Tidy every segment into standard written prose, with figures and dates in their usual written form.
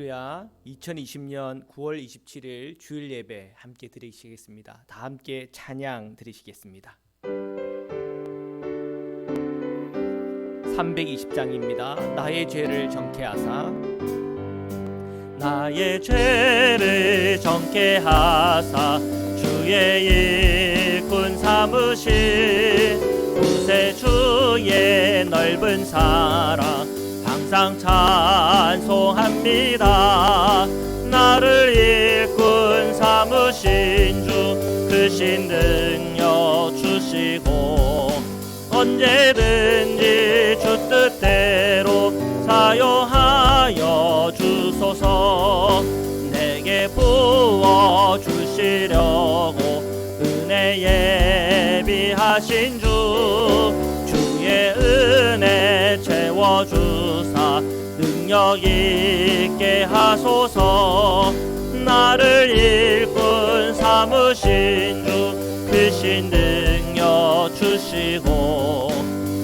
할렐루야. 2020년 9월 27일 주일 예배 함께 드리시겠습니다. 다 함께 찬양 드리시겠습니다. 320장입니다. 나의 죄를 정케하사. 나의 죄를 정케하사 주의 일꾼 삼으신 구세주의 넓은 사랑 항상 찬송합니다. 나를 일꾼 삼으신 주 크신 능력 주시고 언제든지 주 뜻대로 사용하여 주소서. 내게 부어주시려고 은혜 예비하신 주 주의 은혜 채워주사 능력 있게 하소서. 나를 일꾼 삼으신 주 크신 능력 주시고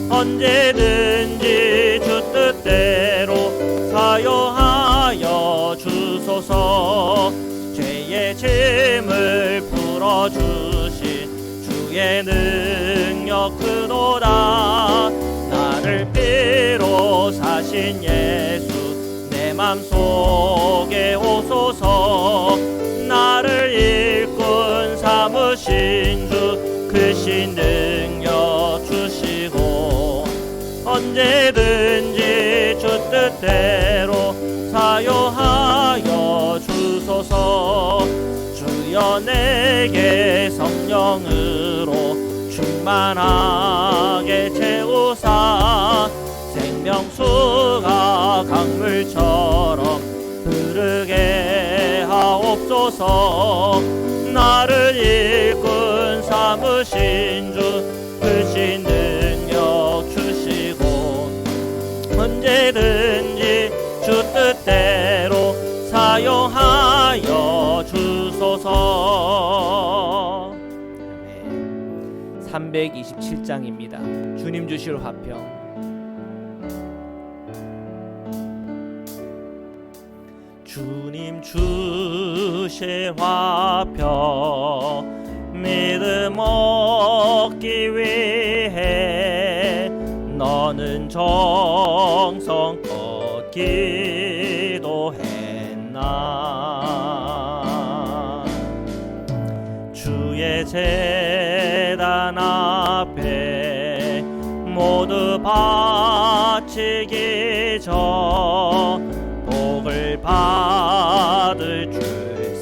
언제든지 주 뜻대로 사용하여 주소서. 죄의 짐을 풀어주신 주의 능력 크도다. 나를 피로 사신 예수 내 맘속에 오소서. 나를 일꾼 삼으신 주 크신 능력 주시고 언제든지 주 뜻대로 사용하여 주소서. 주여 내게 성령으로 충만하게 채우사 생명수가 강물처럼 흐르게 하옵소서. 나를 일꾼 삼으신 주 크신 능력 주시고 언제든지 주 뜻대로 사용하여 주소서. 327장입니다. 주님 주실 화평. 주님 주실 화평 믿음 얻기 위해 너는 정성껏 기도했나. 주의 제단 앞에 모두 바치기 전 복을 받을 줄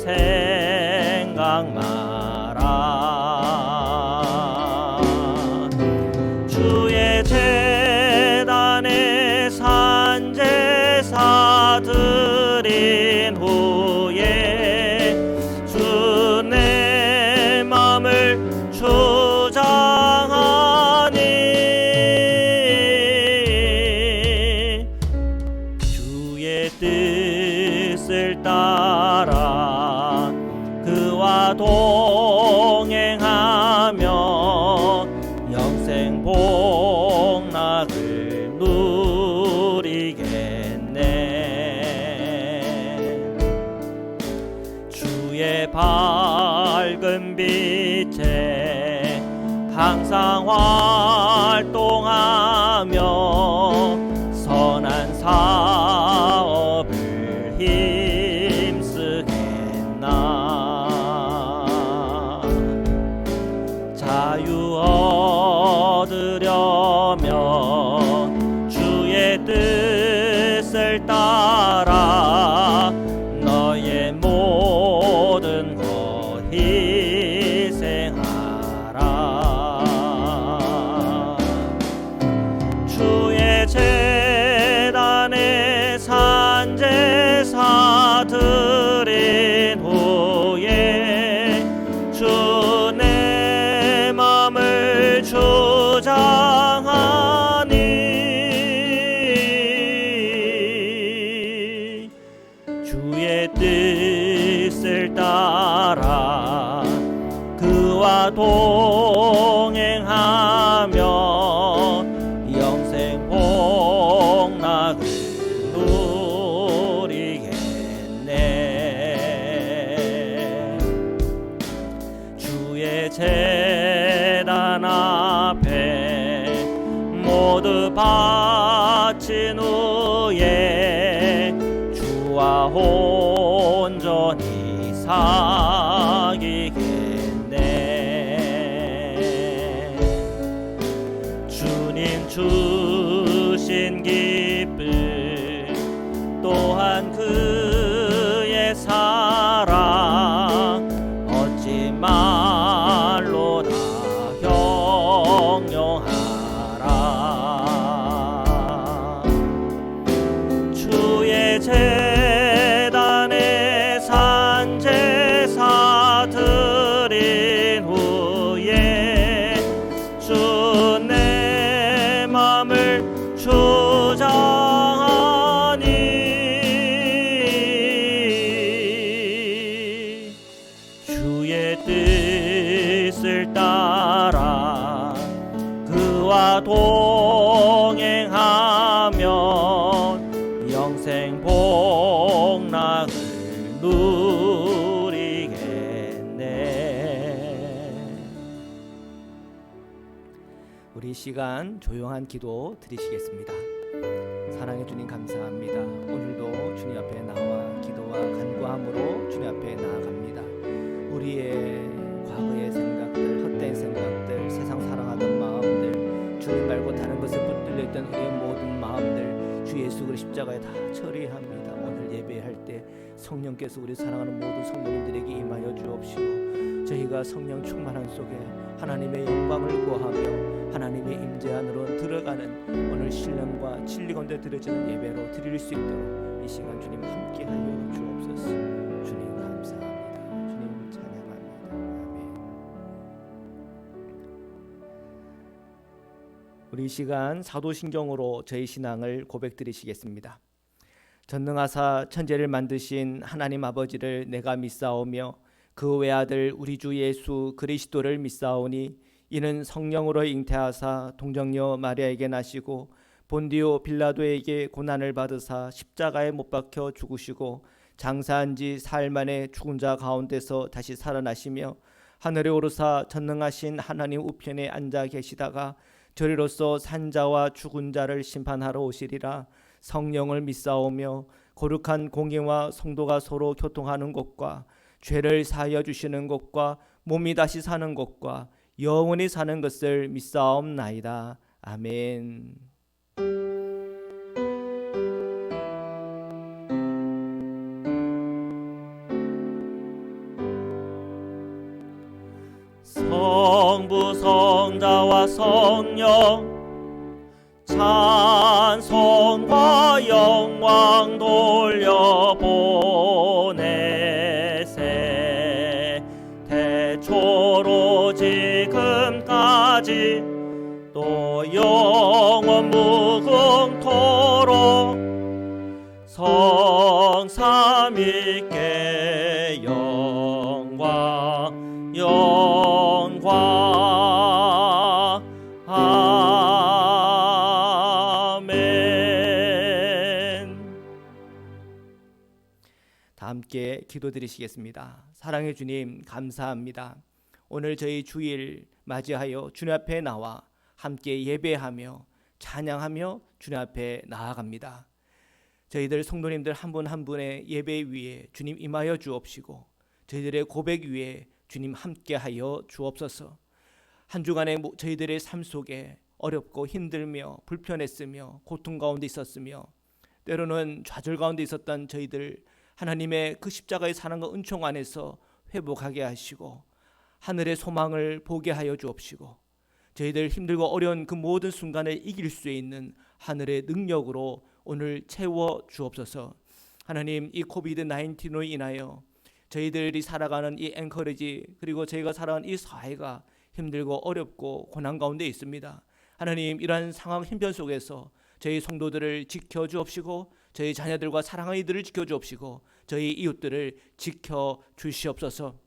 생각 마라. 주의 제단에 산제사 드린 후에 주 내 맘을 주장하니 주의 뜻을 따라 그와 동행하며 영생 복락을 누리겠네. 주의 밝은 빛에 항상 활동하며 선한 사업을 힘쓰겠나. 자유 얻으려면 주의 뜻을 따라 너의 모든 것 희생하라. 주의 제단에 산제사 드린 후에 주 내 맘을 주장하니 주의 뜻을 따라 그와 동행하며 영생 복락을 누리겠네. 모두 바친 후에 주와 온전히 사귀겠네. 주님 주신 기쁨 또한 그의 사랑 어찌 말로 다 형용하라. 주의 제단에 산제사 드린 후에 주 내 맘을 주장하니 주의 뜻을 따라 그와 동행하면 영생 복락을 누리겠네. 우리 시간 조용한 기도 드리시겠습니다. 사랑해 주님 감사합니다. 오늘도 주님 앞에 나와 기도와 간구함으로 주님 앞에 나아갑니다. 우리의 과거의 생각들, 헛된 생각들, 세상 사랑하던 마음들, 주님 말고 다른 것에 붙들려 있던 우리의 모든 마음들 주 예수 그리스도 십자가에 다 처리합니다. 오늘 예배할 때 성령께서 우리 사랑하는 모든 성도님들에게 임하여 주옵시고 저희가 성령 충만한 속에 하나님의 영광을 구하며 하나님의 임재 안으로 들어가는 오늘 신령과 진리 가운데 드려지는 예배로 드릴 수 있도록 이 시간 주님 함께하여 주옵소서. 주님 감사합니다. 주님 찬양합니다. 아멘. 우리 이 시간 사도신경으로 저희 신앙을 고백드리시겠습니다. 전능하사 천지를 만드신 하나님 아버지를 내가 믿사오며 그 외아들 우리 주 예수 그리스도를 믿사오니 이는 성령으로 잉태하사 동정녀 마리아에게 나시고 본디오 빌라도에게 고난을 받으사 십자가에 못 박혀 죽으시고 장사한 지 사흘 만에 죽은 자 가운데서 다시 살아나시며 하늘에 오르사 전능하신 하나님 우편에 앉아 계시다가 저리로서 산자와 죽은 자를 심판하러 오시리라. 성령을 믿사오며 거룩한 공예와 성도가 서로 교통하는 것과 죄를 사하여 주시는 것과 몸이 다시 사는 것과 영원히 사는 것을 믿사옵나이다. 아멘. 성부 성자와 성령 찬송과 영광 돌려보내세. 태초로 지금까지 또 영원 무궁토록 성삼위께 영광 아멘. 다 함께 기도드리시겠습니다. 사랑해 주님 감사합니다. 오늘 저희 주일 맞이하여 주님 앞에 나와 함께 예배하며 찬양하며 주님 앞에 나아갑니다. 저희들 성도님들 한 분 한 분의 예배 위에 주님 임하여 주옵시고 저희들의 고백 위에 주님 함께하여 주옵소서. 한 주간의 저희들의 삶 속에 어렵고 힘들며 불편했으며 고통 가운데 있었으며 때로는 좌절 가운데 있었던 저희들 하나님의 그 십자가의 사랑과 은총 안에서 회복하게 하시고 하늘의 소망을 보게 하여 주옵시고 저희들 힘들고 어려운 그 모든 순간을 이길 수 있는 하늘의 능력으로 오늘 채워 주옵소서. 하나님, 이 코비드-19로 인하여 저희들이 살아가는 이 앵커리지 그리고 저희가 살아가는 이 사회가 힘들고 어렵고 고난 가운데 있습니다. 하나님, 이러한 상황 힘변 속에서 저희 성도들을 지켜 주옵시고 저희 자녀들과 사랑하는 이들을 지켜 주옵시고 저희 이웃들을 지켜 주시옵소서.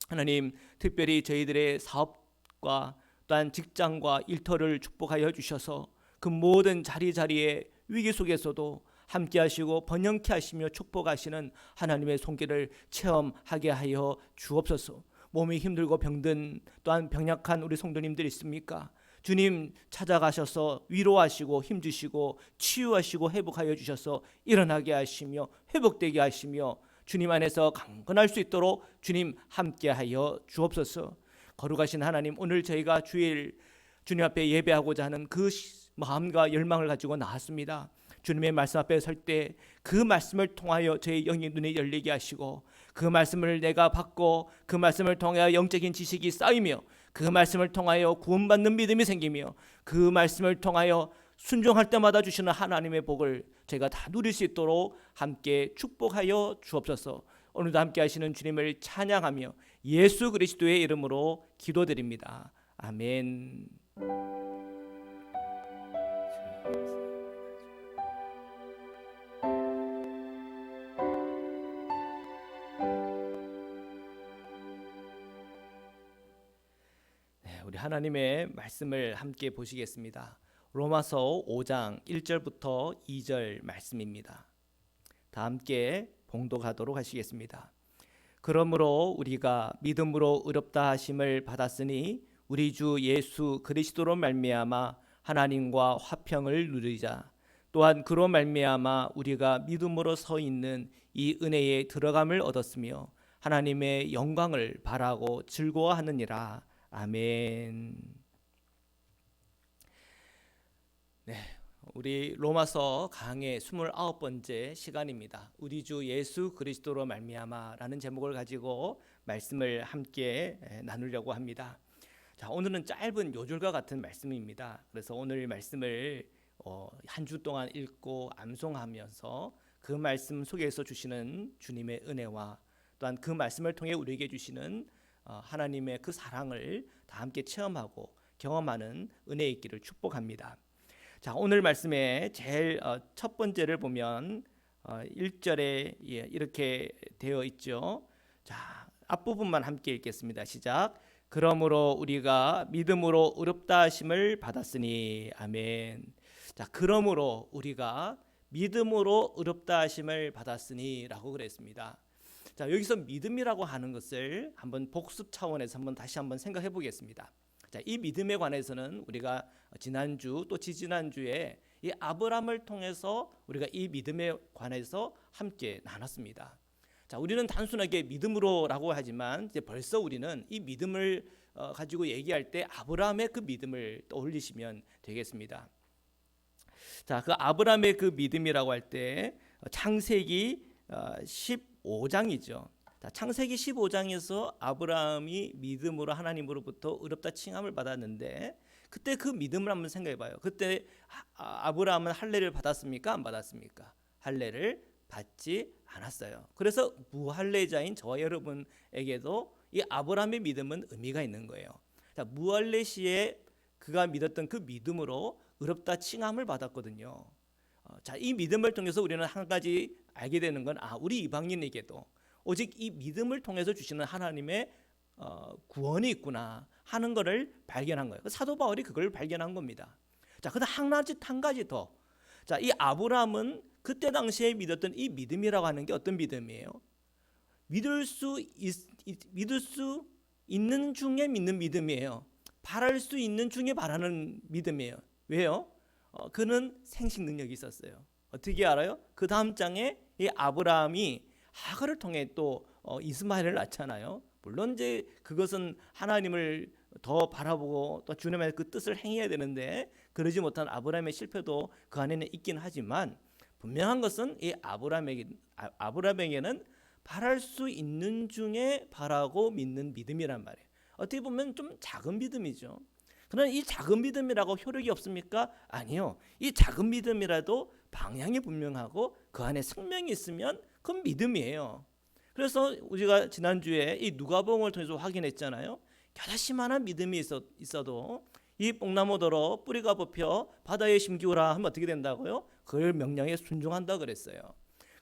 하나님, 특별히 저희들의 사업과 또한 직장과 일터를 축복하여 주셔서 그 모든 자리자리의 위기 속에서도 함께 하시고 번영케 하시며 축복하시는 하나님의 손길을 체험하게 하여 주옵소서. 몸이 힘들고 병든 또한 병약한 우리 성도님들 있습니까? 주님 찾아가셔서 위로하시고 힘주시고 치유하시고 회복하여 주셔서 일어나게 하시며 회복되게 하시며 주님 안에서 강건할 수 있도록 주님 함께하여 주옵소서. 거룩하신 하나님, 오늘 저희가 주일 주님 앞에 예배하고자 하는 그 마음과 열망을 가지고 나왔습니다. 주님의 말씀 앞에 설 때 그 말씀을 통하여 저의 영의 눈이 열리게 하시고, 그 말씀을 내가 받고 그 말씀을 통하여 영적인 지식이 쌓이며, 그 말씀을 통하여 구원받는 믿음이 생기며, 그 말씀을 통하여 순종할 때마다 주시는 하나님의 복을 제가 다 누릴 수 있도록 함께 축복하여 주옵소서. 오늘도 함께 하시는 주님을 찬양하며 예수 그리스도의 이름으로 기도드립니다. 아멘. 우리 하나님의 말씀을 함께 보시겠습니다. 로마서 5장 1절부터 2절 말씀입니다. 다 함께 봉독하도록 하시겠습니다. 그러므로 우리가 믿음으로 의롭다 하심을 받았으니 우리 주 예수 그리스도로 말미암아 하나님과 화평을 누리자. 또한 그로 말미암아 우리가 믿음으로 서 있는 이 은혜에 들어감을 얻었으며 하나님의 영광을 바라고 즐거워하느니라. 아멘. 네, 우리 로마서 강의 29번째 시간입니다. 우리 주 예수 그리스도로 말미암아라는 제목을 가지고 말씀을 함께 나누려고 합니다. 자, 오늘은 짧은 요절과 같은 말씀입니다. 그래서 오늘 말씀을 한 주 동안 읽고 암송하면서 그 말씀 속에서 주시는 주님의 은혜와 또한 그 말씀을 통해 우리에게 주시는 하나님의 그 사랑을 다 함께 체험하고 경험하는 은혜 있기를 축복합니다. 자, 오늘 말씀의 제일 첫 번째를 보면 1절에 이렇게 되어 있죠. 자, 앞부분만 함께 읽겠습니다. 시작. 그러므로 우리가 믿음으로 의롭다 하심을 받았으니. 아멘. 자, 그러므로 우리가 믿음으로 의롭다 하심을 받았으니라고 그랬습니다. 자, 여기서 믿음이라고 하는 것을 한번 복습 차원에서 다시 한번 생각해 보겠습니다. 자, 이 믿음에 관해서는 우리가 지난주 또 지지난주에 이 아브라함을 통해서 우리가 이 믿음에 관해서 함께 나눴습니다. 자, 우리는 단순하게 믿음으로라고 하지만 이제 벌써 우리는 이 믿음을 가지고 얘기할 때 아브라함의 그 믿음을 떠올리시면 되겠습니다. 자, 그 아브라함의 그 믿음이라고 할 때 창세기 15장이죠. 자, 창세기 15장에서 아브라함이 믿음으로 하나님으로부터 의롭다 칭함을 받았는데, 그때 그 믿음을 한번 생각해 봐요. 그때 아브라함은 할례를 받았습니까? 안 받았습니까? 할례를 받지 않았어요. 그래서 무할례자인 저와 여러분에게도 이 아브라함의 믿음은 의미가 있는 거예요. 자, 무할례 시에 그가 믿었던 그 믿음으로 의롭다 칭함을 받았거든요. 자, 이 믿음을 통해서 우리는 한 가지 알게 되는 건 우리 이방인에게도 오직 이 믿음을 통해서 주시는 하나님의 구원이 있구나 하는 것을 발견한 거예요. 사도 바울이 그걸 발견한 겁니다. 자, 그다음 한 가지 더. 자, 이 아브라함은 그때 당시에 믿었던 이 믿음이라고 하는 게 어떤 믿음이에요? 믿을 수 있는 중에 믿는 믿음이에요. 바랄 수 있는 중에 바라는 믿음이에요. 왜요? 그는 생식 능력이 있었어요. 어떻게 알아요? 그 다음 장에 이 아브라함이 하갈을 통해 또 이스마엘을 낳잖아요. 물론 이제 그것은 하나님을 더 바라보고 또 주님의 그 뜻을 행해야 되는데 그러지 못한 아브라함의 실패도 그 안에는 있긴 하지만, 분명한 것은 이 아브라함에게는 바랄 수 있는 중에 바라고 믿는 믿음이란 말이에요. 어떻게 보면 좀 작은 믿음이죠. 그러나 이 작은 믿음이라고 효력이 없습니까? 아니요. 이 작은 믿음이라도 방향이 분명하고 그 안에 생명이 있으면 그건 믿음이에요. 그래서 우리가 지난주에 이 누가복음을 통해서 확인했잖아요. 겨자씨만한 믿음이 있어도 이 뽕나무더러 뿌리가 뽑혀 바다에 심기우라 하면 어떻게 된다고요? 그 명령에 순종한다 그랬어요.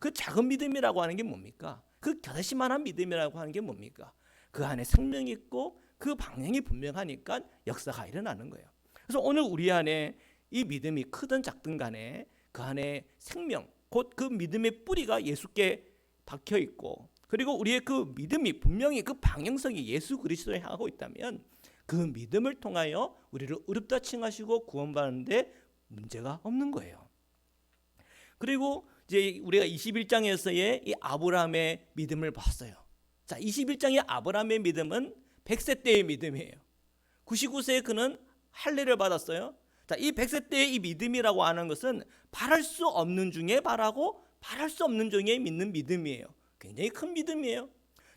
그 작은 믿음이라고 하는 게 뭡니까? 그 겨자씨만한 믿음이라고 하는 게 뭡니까? 그 안에 생명이 있고 그 방향이 분명하니까 역사가 일어나는 거예요. 그래서 오늘 우리 안에 이 믿음이 크든 작든 간에 그 안에 생명, 곧 그 믿음의 뿌리가 예수께 박혀 있고, 그리고 우리의 그 믿음이 분명히 그 방향성이 예수 그리스도에 향하고 있다면 그 믿음을 통하여 우리를 의롭다 칭하시고 구원받는데 문제가 없는 거예요. 그리고 이제 우리가 21장에서의 이 아브라함의 믿음을 봤어요. 자, 21장의 아브라함의 믿음은 100세 때의 믿음이에요. 99세에 그는 할례를 받았어요. 자, 이 100세 때의 이 믿음이라고 하는 것은 바랄 수 없는 중에 바라고 바랄 수 없는 중에 믿는 믿음이에요. 굉장히 큰 믿음이에요.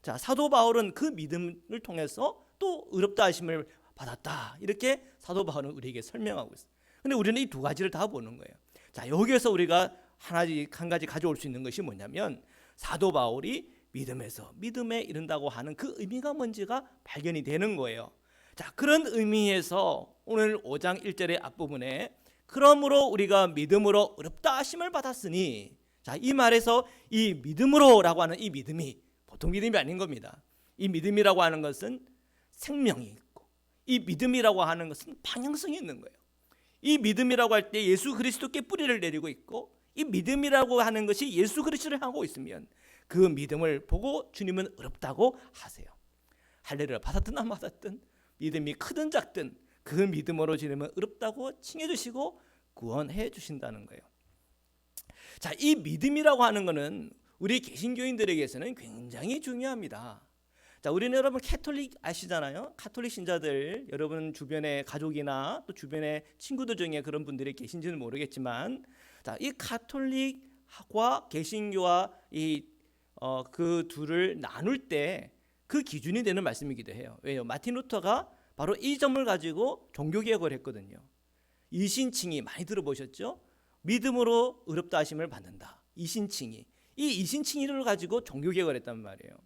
자, 사도 바울은 그 믿음을 통해서 또 의롭다 하심을 받았다. 이렇게 사도 바울은 우리에게 설명하고 있어요. 근데 우리는 이 두 가지를 다 보는 거예요. 자, 여기에서 우리가 한 가지 가져올 수 있는 것이 뭐냐면 사도 바울이 믿음에서 믿음에 이른다고 하는 그 의미가 뭔지가 발견이 되는 거예요. 자, 그런 의미에서 오늘 5장 1절의 앞부분에 그러므로 우리가 믿음으로 의롭다 하심을 받았으니, 자, 이 말에서 이 믿음으로라고 하는 이 믿음이 보통 믿음이 아닌 겁니다. 이 믿음이라고 하는 것은 생명이 있고, 이 믿음이라고 하는 것은 방향성이 있는 거예요. 이 믿음이라고 할 때 예수 그리스도께 뿌리를 내리고 있고, 이 믿음이라고 하는 것이 예수 그리스도를 하고 있으면 그 믿음을 보고 주님은 의롭다고 하세요. 할례를 받았든 안 받았든 믿음이 크든 작든 그 믿음으로 주님은 의롭다고 칭해 주시고 구원해 주신다는 거예요. 자, 이 믿음이라고 하는 것은 우리 개신교인들에게서는 굉장히 중요합니다. 자, 우리는 여러분 캐톨릭 아시잖아요. 카톨릭 신자들, 여러분 주변의 가족이나 또 주변의 친구들 중에 그런 분들이 계신지는 모르겠지만, 자, 이 카톨릭과 개신교와 그 둘을 나눌 때 그 기준이 되는 말씀이기도 해요. 왜요? 마틴 루터가 바로 이 점을 가지고 종교개혁을 했거든요. 이신칭의 많이 들어보셨죠? 믿음으로 의롭다 하심을 받는다. 이신칭의. 이 이신칭의를 가지고 종교개혁을 했단 말이에요.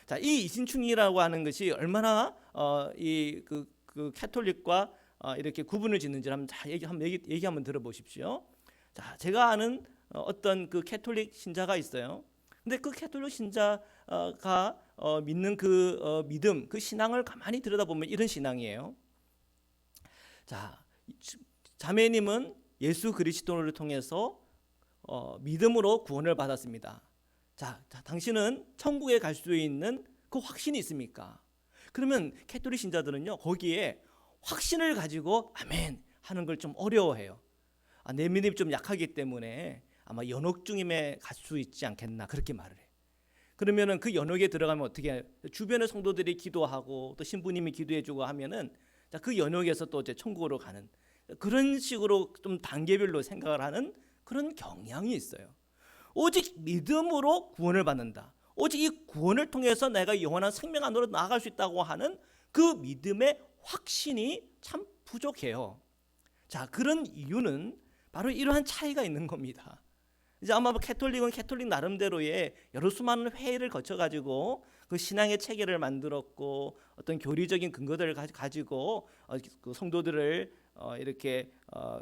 자, 이 이신칭의라고 하는 것이 얼마나 그 캐톨릭과 이렇게 구분을 짓는지 한번 얘기 한번 들어보십시오. 자, 제가 아는 어떤 그 캐톨릭 신자가 있어요. 근데 그 캐톨릭 신자가 믿는 그 믿음, 그 신앙을 가만히 들여다보면 이런 신앙이에요. 자, 자매님은 예수 그리스도를 통해서 믿음으로 구원을 받았습니다. 자, 당신은 천국에 갈 수 있는 그 확신이 있습니까? 그러면 캐톨릭 신자들은요, 거기에 확신을 가지고 아멘 하는 걸 좀 어려워해요. 내 믿음이 좀 약하기 때문에 아마 연옥 중임에 갈 수 있지 않겠나, 그렇게 말을 해요. 그러면은 그 연옥에 들어가면 어떻게 해요? 주변의 성도들이 기도하고 또 신부님이 기도해주고 하면은, 자, 그 연옥에서 또 이제 천국으로 가는, 그런 식으로 좀 단계별로 생각을 하는 그런 경향이 있어요. 오직 믿음으로 구원을 받는다. 오직 이 구원을 통해서 내가 영원한 생명 안으로 나아갈 수 있다고 하는 그 믿음의 확신이 참 부족해요. 자, 그런 이유는 바로 이러한 차이가 있는 겁니다. 이제 아마 캐톨릭은 캐톨릭 나름대로의 여러 수많은 회의를 거쳐가지고 그 신앙의 체계를 만들었고 어떤 교리적인 근거들을 가지고 그 성도들을 이렇게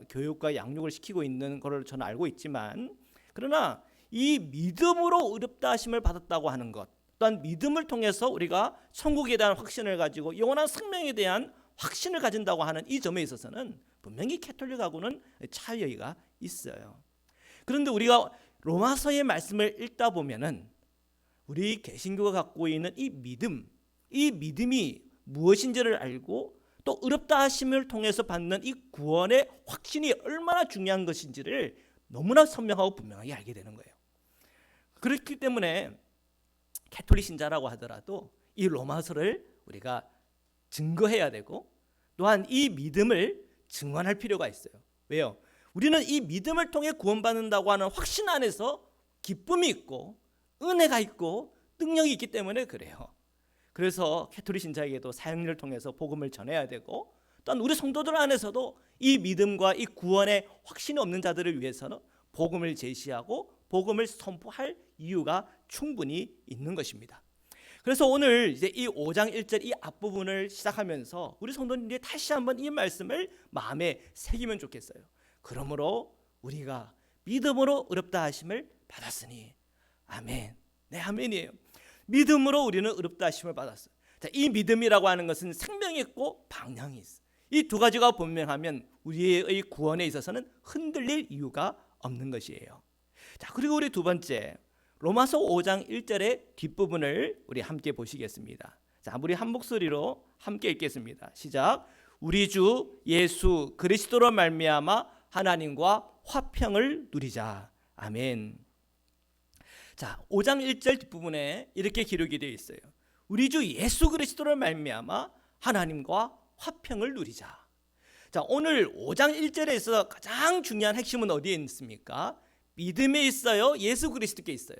교육과 양육을 시키고 있는 것을 저는 알고 있지만, 그러나 이 믿음으로 의롭다 하심을 받았다고 하는 것, 또한 믿음을 통해서 우리가 천국에 대한 확신을 가지고 영원한 생명에 대한 확신을 가진다고 하는 이 점에 있어서는 분명히 캐톨릭하고는 차이가 있어요. 그런데 우리가 로마서의 말씀을 읽다 보면은 우리 개신교가 갖고 있는 이 믿음이 무엇인지를 알고 또 의롭다 하심을 통해서 받는 이 구원의 확신이 얼마나 중요한 것인지를 너무나 선명하고 분명하게 알게 되는 거예요. 그렇기 때문에 캐톨릭 신자라고 하더라도 이 로마서를 우리가 증거해야 되고, 또한 이 믿음을 증언할 필요가 있어요. 왜요? 우리는 이 믿음을 통해 구원받는다고 하는 확신 안에서 기쁨이 있고 은혜가 있고 능력이 있기 때문에 그래요. 그래서 캐톨릭 신자에게도 사역을 통해서 복음을 전해야 되고, 또한 우리 성도들 안에서도 이 믿음과 이 구원의 확신이 없는 자들을 위해서는 복음을 제시하고 복음을 선포할 이유가 충분히 있는 것입니다. 그래서 오늘 이제 이 5장 1절 이 앞부분을 시작하면서 우리 성도님들이 다시 한번 이 말씀을 마음에 새기면 좋겠어요. 그러므로 우리가 믿음으로 의롭다 하심을 받았으니, 아멘. 네, 아멘이에요. 믿음으로 우리는 의롭다 하심을 받았어요. 자, 이 믿음이라고 하는 것은 생명이 있고 방향이 있어. 이 두 가지가 분명하면 우리의 구원에 있어서는 흔들릴 이유가 없는 것이에요. 자, 그리고 우리 두 번째, 로마서 5장 1절의 뒷부분을 우리 함께 보시겠습니다. 자, 우리 한 목소리로 함께 읽겠습니다. 시작. 우리 주 예수 그리스도로 말미암아 하나님과 화평을 누리자. 아멘. 자, 5장 1절 뒷부분에 이렇게 기록이 되어 있어요. 우리 주 예수 그리스도로 말미암아 하나님과 화평을 누리자. 자, 오늘 5장 1절에서 가장 중요한 핵심은 어디에 있습니까? 믿음에 있어요? 예수 그리스도께 있어요?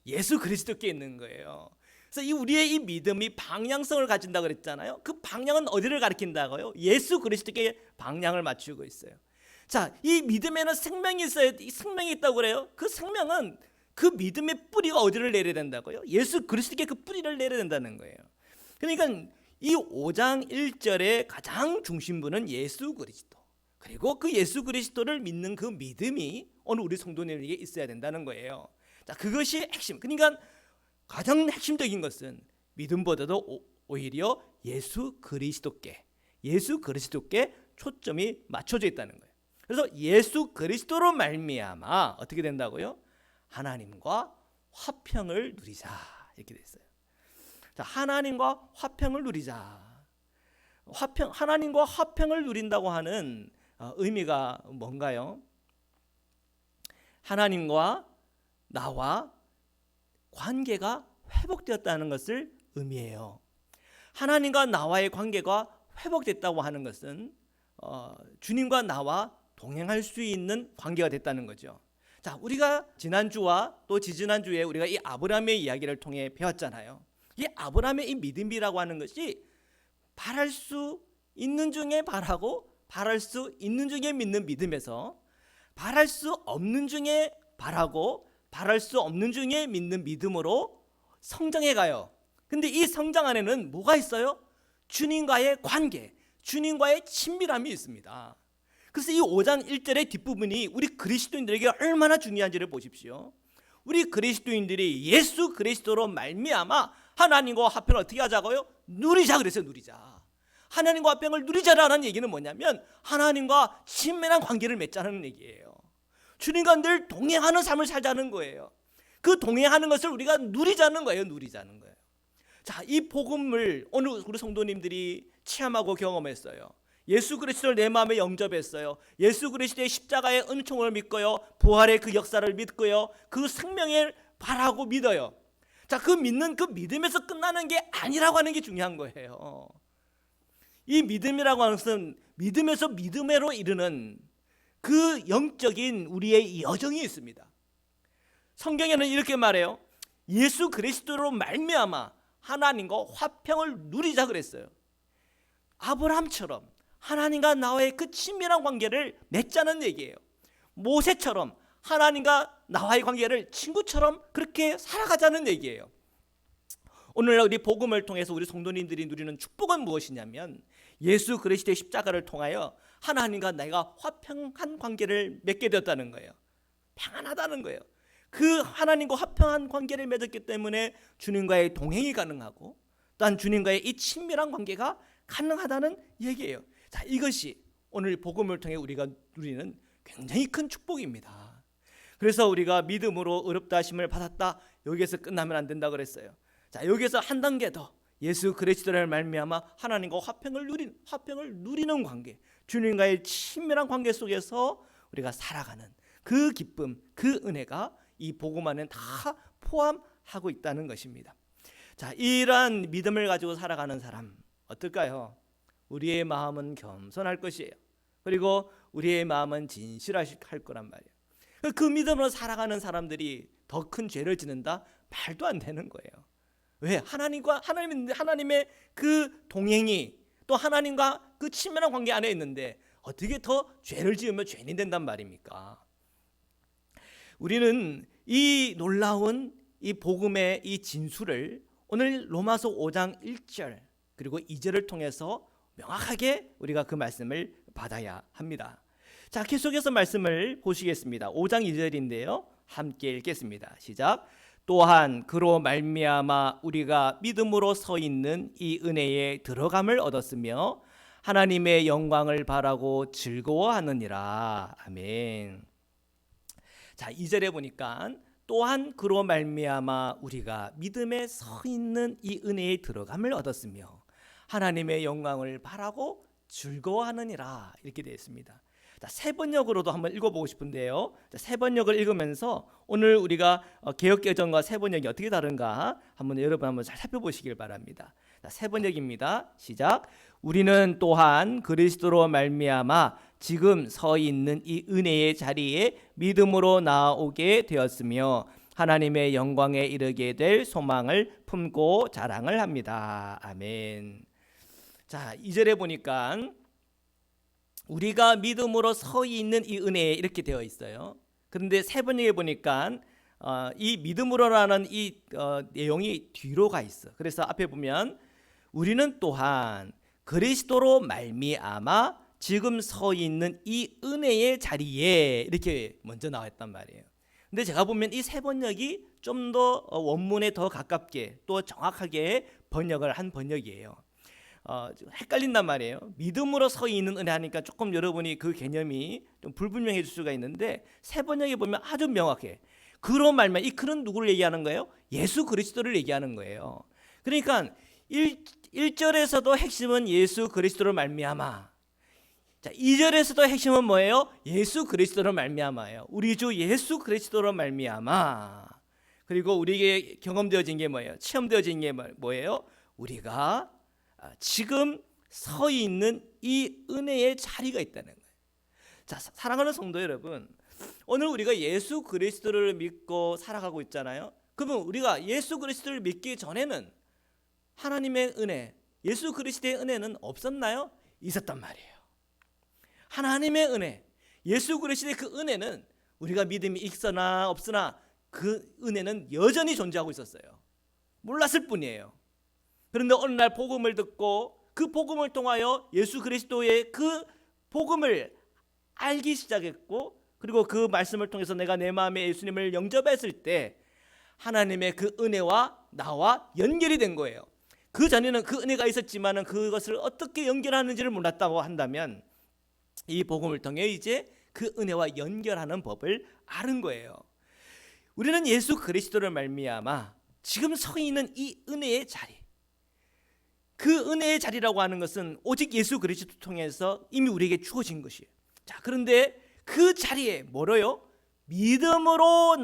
예수 그리스도께 있는 거예요. 그래서 우리의 이 믿음이 방향성을 가진다 그랬잖아요. 그 방향은 어디를 가리킨다고요? 예수 그리스도께 방향을 맞추고 있어요. 자, 이 믿음에는 생명이 있어요. 이 생명이 있다고 그래요. 그 생명은 그 믿음의 뿌리가 어디를 내려야 된다고요? 예수 그리스도께 그 뿌리를 내려야 된다는 거예요. 그러니까 이 5장 1절의 가장 중심부는 예수 그리스도, 그리고 그 예수 그리스도를 믿는 그 믿음이 오늘 우리 성도님에게 있어야 된다는 거예요. 자, 그것이 핵심. 그러니까 가장 핵심적인 것은 믿음보다도 오히려 예수 그리스도께 초점이 맞춰져 있다는 거예요. 그래서 예수 그리스도로 말미암아 어떻게 된다고요? 하나님과 화평을 누리자, 이렇게 돼 있어요. 자, 하나님과 화평을 누리자. 하나님과 화평을 누린다고 하는 의미가 뭔가요? 하나님과 나와 관계가 회복되었다는 것을 의미해요. 하나님과 나와의 관계가 회복됐다고 하는 것은 주님과 나와 동행할 수 있는 관계가 됐다는 거죠. 자, 우리가 지난주와 또 지지난주에 우리가 이 아브라함의 이야기를 통해 배웠잖아요. 이 아브라함의 이 믿음이라고 하는 것이 바랄 수 있는 중에 바라고 바랄 수 있는 중에 믿는 믿음에서 바랄 수 없는 중에 바라고 바랄 수 없는 중에 믿는 믿음으로 성장해 가요. 근데 이 성장 안에는 뭐가 있어요? 주님과의 관계, 주님과의 친밀함이 있습니다. 그래서 이 5장 1절의 뒷부분이 우리 그리스도인들에게 얼마나 중요한지를 보십시오. 우리 그리스도인들이 예수 그리스도로 말미암아 하나님과 화평을 어떻게 하자고요? 누리자 그랬어요. 누리자. 하나님과 화평을 누리자라는 얘기는 뭐냐면 하나님과 친밀한 관계를 맺자는 얘기예요. 주님과 늘 동행하는 삶을 살자는 거예요. 그 동행하는 것을 우리가 누리자는 거예요. 누리자는 거예요. 자, 이 복음을 오늘 우리 성도님들이 체험하고 경험했어요. 예수 그리스도를 내 마음에 영접했어요. 예수 그리스도의 십자가의 은총을 믿고요, 부활의 그 역사를 믿고요, 그 생명을 바라고 믿어요. 자, 그 믿는 그 믿음에서 끝나는 게 아니라고 하는 게 중요한 거예요. 이 믿음이라고 하는 것은 믿음에서 믿음으로 이르는 그 영적인 우리의 여정이 있습니다. 성경에는 이렇게 말해요. 예수 그리스도로 말미암아 하나님과 화평을 누리자 그랬어요. 아브라함처럼 하나님과 나와의 그 친밀한 관계를 맺자는 얘기예요. 모세처럼 하나님과 나와의 관계를 친구처럼 그렇게 살아가자는 얘기예요. 오늘날 우리 복음을 통해서 우리 성도님들이 누리는 축복은 무엇이냐면 예수 그리스도의 십자가를 통하여 하나님과 내가 화평한 관계를 맺게 되었다는 거예요. 평안하다는 거예요. 그 하나님과 화평한 관계를 맺었기 때문에 주님과의 동행이 가능하고 또한 주님과의 이 친밀한 관계가 가능하다는 얘기예요. 자, 이것이 오늘 복음을 통해 우리가 누리는 굉장히 큰 축복입니다. 그래서 우리가 믿음으로 의롭다 하심을 받았다, 여기에서 끝나면 안 된다 그랬어요. 자, 여기에서 한 단계 더 예수 그리스도를 말미암아 하나님과 화평을 누리는 관계, 주님과의 친밀한 관계 속에서 우리가 살아가는 그 기쁨, 그 은혜가 이 복음 안에 다 포함하고 있다는 것입니다. 자, 이러한 믿음을 가지고 살아가는 사람 어떨까요? 우리의 마음은 겸손할 것이에요. 그리고 우리의 마음은 진실할 거란 말이에요. 그 믿음으로 살아가는 사람들이 더 큰 죄를 짓는다? 말도 안 되는 거예요. 왜? 하나님의 그 동행이 또 하나님과 그 친밀한 관계 안에 있는데 어떻게 더 죄를 지으면 죄인이 된단 말입니까? 우리는 이 놀라운 이 복음의 이 진수를 오늘 로마서 5장 1절 그리고 2절을 통해서 명확하게 우리가 그 말씀을 받아야 합니다. 자, 계속해서 말씀을 보시겠습니다. 5장 2절인데요. 함께 읽겠습니다. 시작. 또한 그로 말미암아 우리가 믿음으로 서 있는 이 은혜에 들어감을 얻었으며 하나님의 영광을 바라고 즐거워하느니라. 아멘. 자, 2절에 보니까 또한 그로 말미암아 우리가 믿음에 서 있는 이 은혜에 들어감을 얻었으며 하나님의 영광을 바라고 즐거워하느니라. 이렇게 되어 있습니다. 자, 세 번역으로도 한번 읽어보고 싶은데요. 자, 세 번역을 읽으면서 오늘 우리가 개역개정과 세 번역이 어떻게 다른가 여러분 한번 잘 살펴보시길 바랍니다. 자, 세 번역입니다. 시작. 우리는 또한 그리스도로 말미암아 지금 서 있는 이 은혜의 자리에 믿음으로 나아오게 되었으며 하나님의 영광에 이르게 될 소망을 품고 자랑을 합니다. 아멘. 자, 2절에 보니까 우리가 믿음으로 서 있는 이 은혜에 이렇게 되어 있어요. 그런데 세 번역에 보니까 이 믿음으로라는 이 내용이 뒤로 가 있어. 그래서 앞에 보면 우리는 또한 그리스도로 말미암아 지금 서 있는 이 은혜의 자리에 이렇게 먼저 나와 있단 말이에요. 근데 제가 보면 이 세 번역이 좀 더 원문에 더 가깝게 또 정확하게 번역을 한 번역이에요. 헷갈린단 말이에요. 믿음으로 서 있는 은혜 하니까 조금 여러분이 그 개념이 좀 불분명해질 수가 있는데 세 번역에 보면 아주 명확해. 그로 말미암아 이 그는 누구를 얘기하는 거예요? 예수 그리스도를 얘기하는 거예요. 그러니까 1절에서도 핵심은 예수 그리스도로 말미암아. 자, 2절에서도 핵심은 뭐예요? 예수 그리스도로 말미암아예요. 우리 주 예수 그리스도로 말미암아. 그리고 우리에게 경험되어진 게 뭐예요? 체험되어진 게 뭐예요? 우리가 지금 서 있는 이 은혜의 자리가 있다는 거예요. 자, 사랑하는 성도 여러분, 오늘 우리가 예수 그리스도를 믿고 살아가고 있잖아요. 그러면 우리가 예수 그리스도를 믿기 전에는 하나님의 은혜, 예수 그리스도의 은혜는 없었나요? 있었단 말이에요. 하나님의 은혜, 예수 그리스도의 그 은혜는 우리가 믿음이 있으나 없으나 그 은혜는 여전히 존재하고 있었어요. 몰랐을 뿐이에요. 그런데 어느 날 복음을 듣고 그 복음을 통하여 예수 그리스도의 그 복음을 알기 시작했고, 그리고 그 말씀을 통해서 내가 내 마음에 예수님을 영접했을 때 하나님의 그 은혜와 나와 연결이 된 거예요. 그 전에는 그 은혜가 있었지만은 그것을 어떻게 연결하는지를 몰랐다고 한다면 이 복음을 통해 이제 그 은혜와 연결하는 법을 아는 거예요. 우리는 예수 그리스도를 말미암아 지금 서 있는 이 은혜의 자리, 그 은혜의 자리라고 하는 것은 오직 예수 그리스도 통해서 이미 우리에게 주어진 것이에요. 자, 그런데 그 자리에 뭐로요? 믿음으로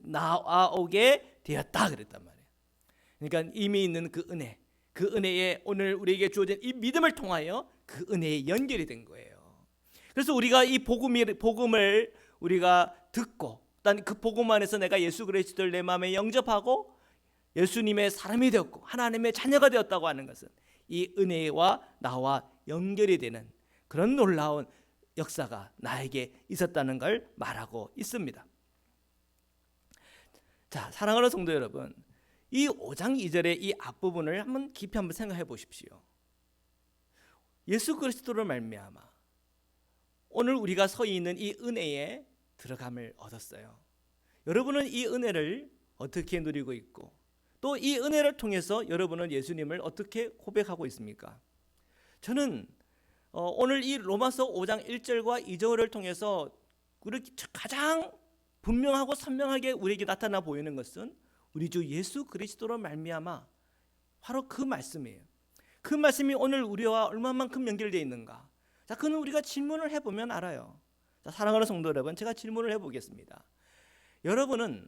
나아오게 되었다 그랬단 말이에요. 그러니까 이미 있는 그 은혜, 그 은혜에 오늘 우리에게 주어진 이 믿음을 통하여 그 은혜에 연결이 된 거예요. 그래서 우리가 이 복음을 우리가 듣고 그 복음 안에서 내가 예수 그리스도를 내 마음에 영접하고 예수님의 사람이 되었고 하나님의 자녀가 되었다고 하는 것은 이 은혜와 나와 연결이 되는 그런 놀라운 역사가 나에게 있었다는 걸 말하고 있습니다. 자, 사랑하는 성도 여러분, 이 5장 2절의 이 앞부분을 깊이 한번 생각해 보십시오. 예수 그리스도를 말미암아 오늘 우리가 서 있는 이 은혜에 들어감을 얻었어요. 여러분은 이 은혜를 어떻게 누리고 있고 또 이 은혜를 통해서 여러분은 예수님을 어떻게 고백하고 있습니까? 저는 오늘 이 로마서 5장 1절과 2절을 통해서 가장 분명하고 선명하게 우리에게 나타나 보이는 것은 우리 주 예수 그리스도로 말미암아 바로 그 말씀이에요. 그 말씀이 오늘 우리와 얼마만큼 연결되어 있는가? 자, 그는 우리가 질문을 해보면 알아요. 자, 사랑하는 성도 여러분, 제가 질문을 해보겠습니다. 여러분은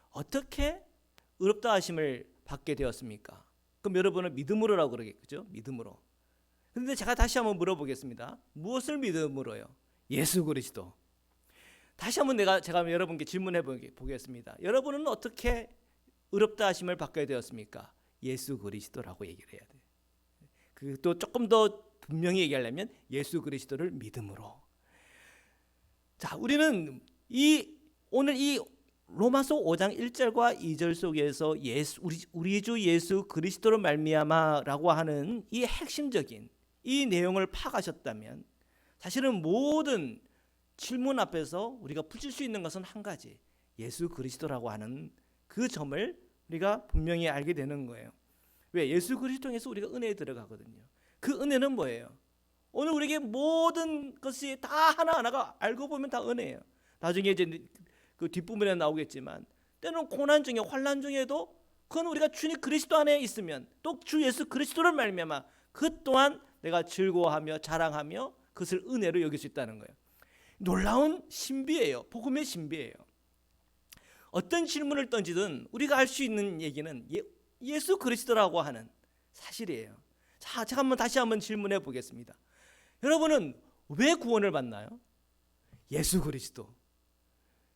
어떻게 의롭다 하심을 받게 되었습니까? 그럼 여러분은 믿음으로라고 그러겠죠? 믿음으로. 그런데 제가 다시 한번 물어보겠습니다. 무엇을 믿음으로요? 예수 그리스도. 다시 한번 제가 여러분께 질문해 보겠습니다. 여러분은 어떻게 의롭다 하심을 받게 되었습니까? 예수 그리스도라고 얘기를 해야 돼요. 또 조금 더 분명히 얘기하려면 예수 그리스도를 믿음으로. 자, 우리는 오늘 이 로마서 5장 1절과 2절 속에서 우리 주 예수 그리스도로 말미암아라고 하는 이 핵심적인 이 내용을 파악하셨다면 사실은 모든 질문 앞에서 우리가 붙일 수 있는 것은 한 가지, 예수 그리스도라고 하는 그 점을 우리가 분명히 알게 되는 거예요. 왜? 예수 그리스도 통해서 우리가 은혜에 들어가거든요. 그 은혜는 뭐예요? 오늘 우리에게 모든 것이 다 하나하나가 알고 보면 다 은혜예요. 나중에 이제 그 뒷부분에 나오겠지만 때로는 고난 중에 환난 중에도 그건 우리가 주님 그리스도 안에 있으면 또 주 예수 그리스도를 말미암아 그 또한 내가 즐거워하며 자랑하며 그것을 은혜로 여길 수 있다는 거예요. 놀라운 신비예요. 복음의 신비예요. 어떤 질문을 던지든 우리가 알 수 있는 얘기는 예수 그리스도라고 하는 사실이에요. 자, 제가 다시 한번 질문해 보겠습니다. 여러분은 왜 구원을 받나요? 예수 그리스도.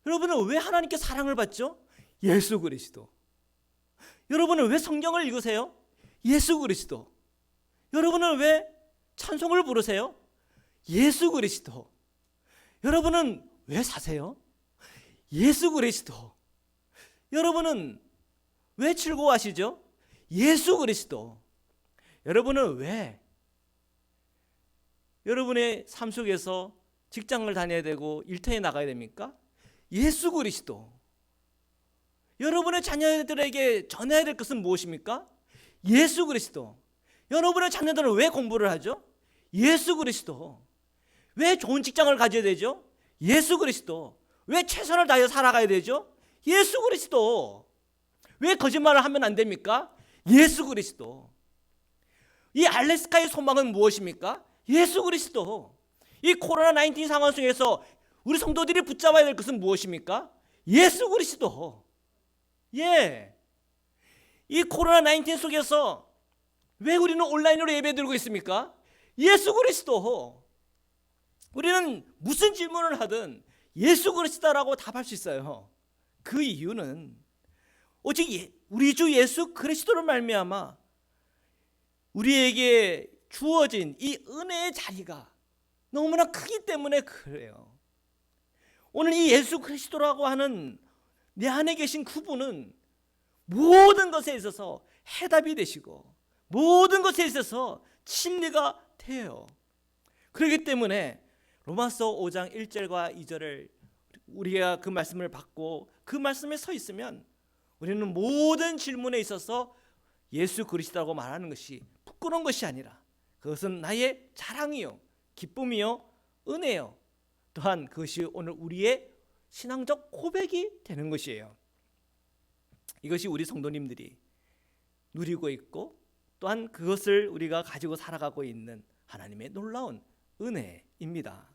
여러분은 왜 하나님께 사랑을 받죠? 예수 그리스도. 여러분은 왜 성경을 읽으세요? 예수 그리스도. 여러분은 왜 찬송을 부르세요? 예수 그리스도. 여러분은 왜 사세요? 예수 그리스도. 여러분은 왜 즐거워하시죠? 예수 그리스도. 여러분은 왜 여러분의 삶 속에서 직장을 다녀야 되고 일터에 나가야 됩니까? 예수 그리스도. 여러분의 자녀들에게 전해야 될 것은 무엇입니까? 예수 그리스도. 여러분의 자녀들은 왜 공부를 하죠? 예수 그리스도. 왜 좋은 직장을 가져야 되죠? 예수 그리스도. 왜 최선을 다해 살아가야 되죠? 예수 그리스도. 왜 거짓말을 하면 안 됩니까? 예수 그리스도. 이 알래스카의 소망은 무엇입니까? 예수 그리스도. 이 코로나19 상황 속에서 우리 성도들이 붙잡아야 될 것은 무엇입니까? 예수 그리스도. 예. 이 코로나19 속에서 왜 우리는 온라인으로 예배드리고 있습니까? 예수 그리스도. 우리는 무슨 질문을 하든 예수 그리스도라고 답할 수 있어요. 그 이유는 오직 우리 주 예수 그리스도를 말미암아 우리에게 주어진 이 은혜의 자리가 너무나 크기 때문에 그래요. 오늘 이 예수 그리스도라고 하는 내 안에 계신 그분은 모든 것에 있어서 해답이 되시고 모든 것에 있어서 진리가 돼요. 그렇기 때문에 로마서 5장 1절과 2절을 우리가 그 말씀을 받고 그 말씀에 서 있으면 우리는 모든 질문에 있어서 예수 그리스도라고 말하는 것이 부끄러운 것이 아니라 그것은 나의 자랑이요 기쁨이요 은혜요 또한 그것이 오늘 우리의 신앙적 고백이 되는 것이에요. 이것이 우리 성도님들이 누리고 있고 또한 그것을 우리가 가지고 살아가고 있는 하나님의 놀라운 은혜입니다.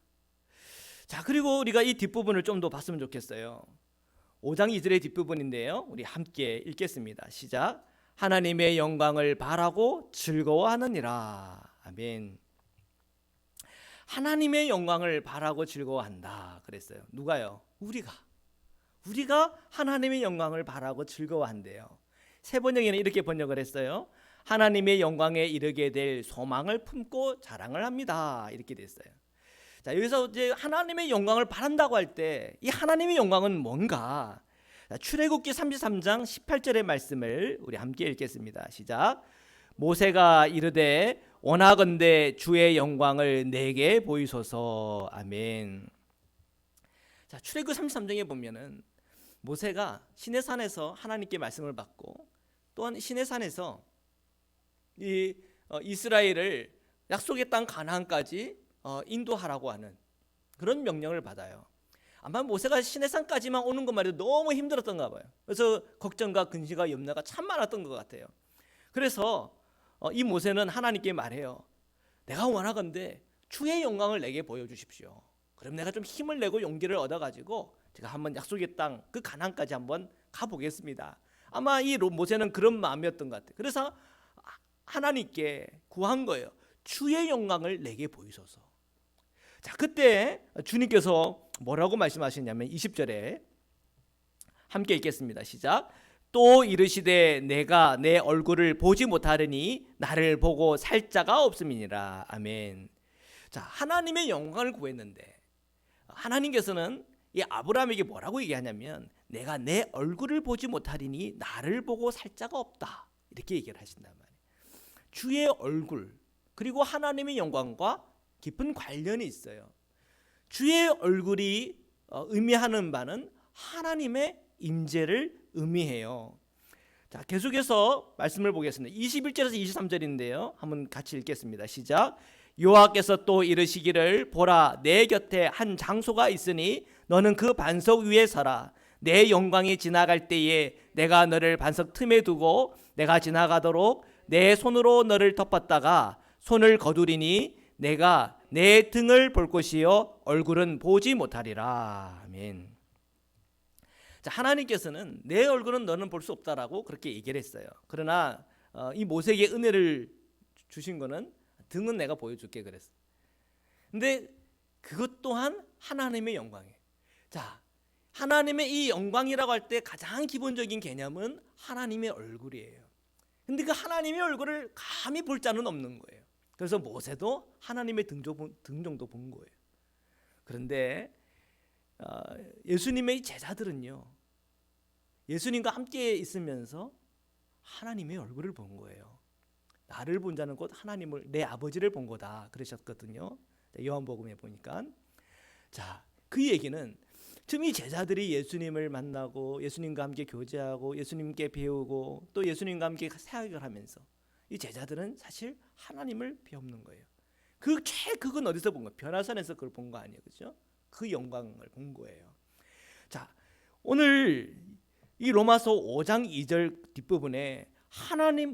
자, 그리고 우리가 이 뒷부분을 좀 더 봤으면 좋겠어요. 5장 2절의 뒷부분인데요. 우리 함께 읽겠습니다. 시작. 하나님의 영광을 바라고 즐거워하느니라. 아멘. 하나님의 영광을 바라고 즐거워한다 그랬어요. 누가요? 우리가 하나님의 영광을 바라고 즐거워한대요. 세 번역에는 이렇게 번역을 했어요. 하나님의 영광에 이르게 될 소망을 품고 자랑을 합니다. 이렇게 됐어요. 자, 여기서 이제 하나님의 영광을 바란다고 할 때 이 하나님의 영광은 뭔가? 자, 출애굽기 33장 18절의 말씀을 우리 함께 읽겠습니다. 시작. 모세가 이르되 원하건대 주의 영광을 내게 보이소서. 아멘. 자, 출애굽기 33장에 보면은 모세가 시내산에서 하나님께 말씀을 받고 또한 시내산에서 이 이스라엘을 약속의 땅 가나안까지 인도하라고 하는 그런 명령을 받아요. 아마 모세가 시내산까지만 오는 것만 해도 너무 힘들었던가 봐요. 그래서 걱정과 근심과 염려가 참 많았던 것 같아요. 그래서 이 모세는 하나님께 말해요. 내가 원하건대 주의 영광을 내게 보여주십시오. 그럼 내가 좀 힘을 내고 용기를 얻어가지고 제가 한번 약속의 땅 그 가나안까지 한번 가보겠습니다. 아마 이 모세는 그런 마음이었던 것 같아요. 그래서 하나님께 구한 거예요. 주의 영광을 내게 보이소서. 자, 그때 주님께서 뭐라고 말씀하시냐면 20절에 함께 읽겠습니다. 시작. 또 이르시되 내가 내 얼굴을 보지 못하리니 나를 보고 살 자가 없음이니라. 아멘. 자, 하나님의 영광을 구했는데 하나님께서는 이 아브라함에게 뭐라고 얘기하냐면 내가 내 얼굴을 보지 못하리니 나를 보고 살 자가 없다. 이렇게 얘기를 하신단 말이에요. 주의 얼굴 그리고 하나님의 영광과 깊은 관련이 있어요. 주의 얼굴이 의미하는 바는 하나님의 임재를 의미해요. 자, 계속해서 말씀을 보겠습니다. 21절에서 23절인데요. 한번 같이 읽겠습니다. 시작. 여호와께서 또 이르시기를 보라 내 곁에 한 장소가 있으니 너는 그 반석 위에 서라. 내 영광이 지나갈 때에 내가 너를 반석 틈에 두고 내가 지나가도록 내 손으로 너를 덮었다가 손을 거두리니 내가 내 등을 볼 것이요 얼굴은 보지 못하리라. 아멘. 자, 하나님께서는 내 얼굴은 너는 볼 수 없다라고 그렇게 얘기를 했어요. 그러나 이 모세에게 은혜를 주신 거는 등은 내가 보여줄게 그랬어. 근데 그것 또한 하나님의 영광이에요. 자, 하나님의 이 영광이라고 할 때 가장 기본적인 개념은 하나님의 얼굴이에요. 근데 그 하나님의 얼굴을 감히 볼 자는 없는 거예요. 그래서 모세도 하나님의 등 정도 본 거예요. 그런데 예수님의 제자들은요, 예수님과 함께 있으면서 하나님의 얼굴을 본 거예요. 나를 본 자는 곧 하나님을, 내 아버지를 본 거다 그러셨거든요. 요한복음에 보니까. 자, 그 얘기는 지금 이 제자들이 예수님을 만나고 예수님과 함께 교제하고 예수님께 배우고 또 예수님과 함께 사역을 하면서 이 제자들은 사실 하나님을 배우는 거예요. 그건 어디서 본 거예요? 변화산에서 그걸 본 거 아니에요, 그렇죠? 그 영광을 본 거예요. 자, 오늘 이 로마서 5장 2절 뒷부분에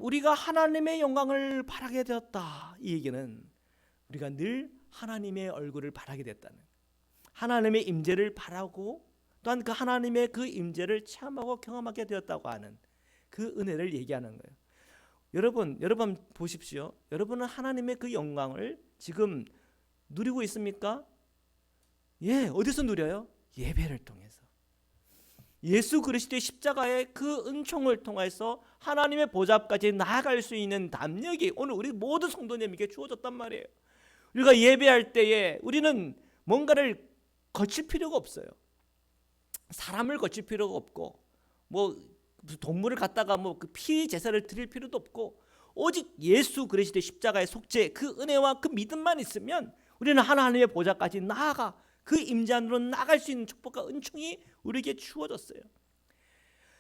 우리가 하나님의 영광을 바라게 되었다. 이 얘기는 우리가 늘 하나님의 얼굴을 바라게 됐다는, 하나님의 임재를 바라고 또한 그 하나님의 그 임재를 체험하고 경험하게 되었다고 하는 그 은혜를 얘기하는 거예요. 여러분 보십시오. 여러분은 하나님의 그 영광을 지금 누리고 있습니까? 예, 어디서 누려요? 예배를 통해서. 예수 그리스도의 십자가의 그 은총을 통해서 하나님의 보좌 앞까지 나아갈 수 있는 담력이 오늘 우리 모든 성도님에게 주어졌단 말이에요. 우리가 예배할 때에 우리는 뭔가를 거칠 필요가 없어요. 사람을 거칠 필요가 없고 뭐 동물을 갖다가 그 피 제사를 드릴 필요도 없고 오직 예수 그리스도의 십자가의 속죄 그 은혜와 그 믿음만 있으면 우리는 하나님의 보좌까지 나아가 그 임재 안으로 나갈 수 있는 축복과 은총이 우리에게 주어졌어요.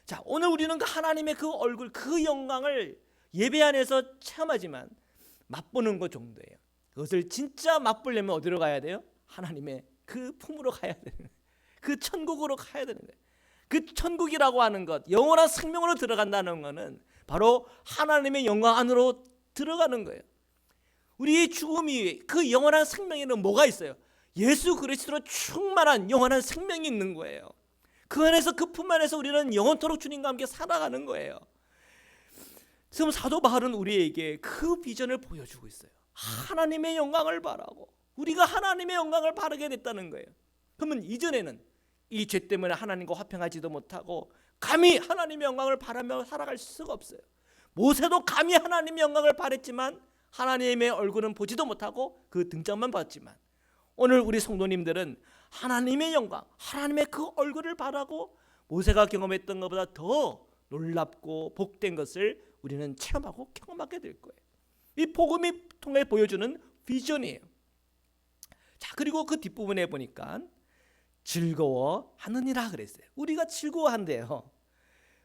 자, 오늘 우리는 그 하나님의 그 얼굴 그 영광을 예배 안에서 체험하지만 맛보는 것 정도예요. 그것을 진짜 맛보려면 어디로 가야 돼요? 하나님의 그 품으로 가야 되는 거예요. 그 천국으로 가야 되는 거예요. 그 천국이라고 하는 것, 영원한 생명으로 들어간다는 것은 바로 하나님의 영광 안으로 들어가는 거예요. 우리의 죽음이 그 영원한 생명에는 뭐가 있어요? 예수 그리스도로 충만한 영원한 생명이 있는 거예요. 그 안에서 그 품 안에서 우리는 영원토록 주님과 함께 살아가는 거예요. 지금 사도 바울은 우리에게 그 비전을 보여주고 있어요. 하나님의 영광을 바라고 우리가 하나님의 영광을 바라게 됐다는 거예요. 그러면 이전에는 이 죄 때문에 하나님과 화평하지도 못하고 감히 하나님의 영광을 바라며 살아갈 수가 없어요. 모세도 감히 하나님의 영광을 바랬지만 하나님의 얼굴은 보지도 못하고 그 등장만 봤지만 오늘 우리 성도님들은 하나님의 영광, 하나님의 그 얼굴을 바라고 모세가 경험했던 것보다 더 놀랍고 복된 것을 우리는 체험하고 경험하게 될 거예요. 이 복음이 통해 보여주는 비전이에요. 자, 그리고 그 뒷부분에 보니까 즐거워하느니라 그랬어요. 우리가 즐거워한대요.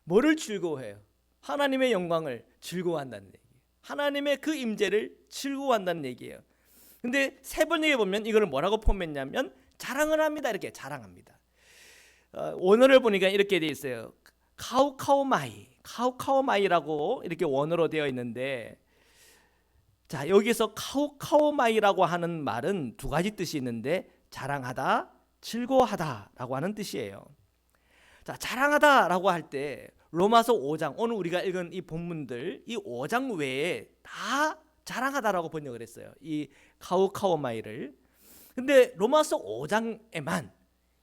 뭐를 즐거워해요? 하나님의 영광을 즐거워한다는 얘기예요. 하나님의 그 임재를 즐거워한다는 얘기예요. 근데 세 번역에 보면 이걸 뭐라고 포함했냐면 자랑을 합니다. 이렇게 자랑합니다. 원어를 보니까 이렇게 돼 있어요. 카우카우마이라고 이렇게 원어로 되어 있는데, 자, 여기서 카우카우마이라고 하는 말은 두 가지 뜻이 있는데 자랑하다, 즐거워하다라고 하는 뜻이에요. 자, 자랑하다라고 할 때 로마서 5장, 오늘 우리가 읽은 이 본문들 이 5장 외에 다 자랑하다라고 번역을 했어요. 이 카우카우마이를. 근데 로마서 5장에만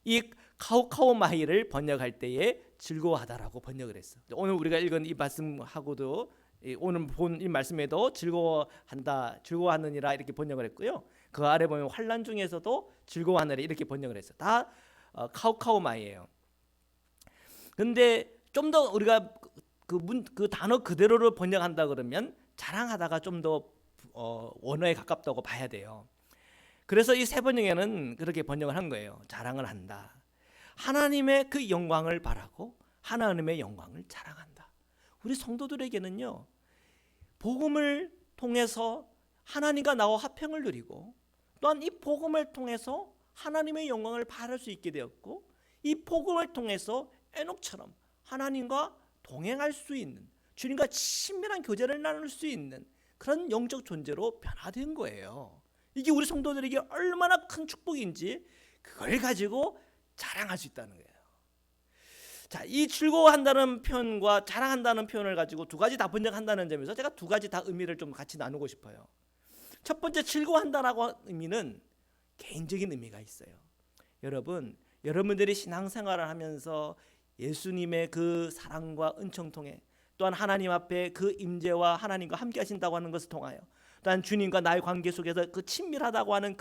이 카우카우마이를 번역할 때에 즐거워하다라고 번역을 했어. 오늘 우리가 읽은 이 말씀하고도 오늘 본 이 말씀에도 즐거워한다, 즐거워하느니라 이렇게 번역을 했고요. 그 아래 보면 환난 중에서도 즐거워하느라 이렇게 번역을 했어. 다 카우카우마이예요. 근데 좀 더 우리가 그 단어 그대로를 번역한다 그러면 자랑하다가 좀 더 원어에 가깝다고 봐야 돼요. 그래서 이 세 번역에는 그렇게 번역을 한 거예요. 자랑을 한다. 하나님의 그 영광을 바라고 하나님의 영광을 자랑한다. 우리 성도들에게는요, 복음을 통해서 하나님과 나와 화평을 누리고 또한 이 복음을 통해서 하나님의 영광을 바랄 수 있게 되었고 이 복음을 통해서 에녹처럼 하나님과 동행할 수 있는, 주님과 친밀한 교제를 나눌 수 있는 그런 영적 존재로 변화된 거예요. 이게 우리 성도들에게 얼마나 큰 축복인지 그걸 가지고 자랑할 수 있다는 거예요. 자, 이 즐거워한다는 표현과 자랑한다는 표현을 가지고 두 가지 다 번역한다는 점에서 제가 두 가지 다 의미를 좀 같이 나누고 싶어요. 첫 번째, 즐거워한다라고 의미는 개인적인 의미가 있어요. 여러분들이 신앙생활을 하면서 예수님의 그 사랑과 은총 통해, 또한 하나님 앞에 그 임재와 하나님과 함께 하신다고 하는 것을 통하여, 또한 주님과 나의 관계 속에서 그 친밀하다고 하는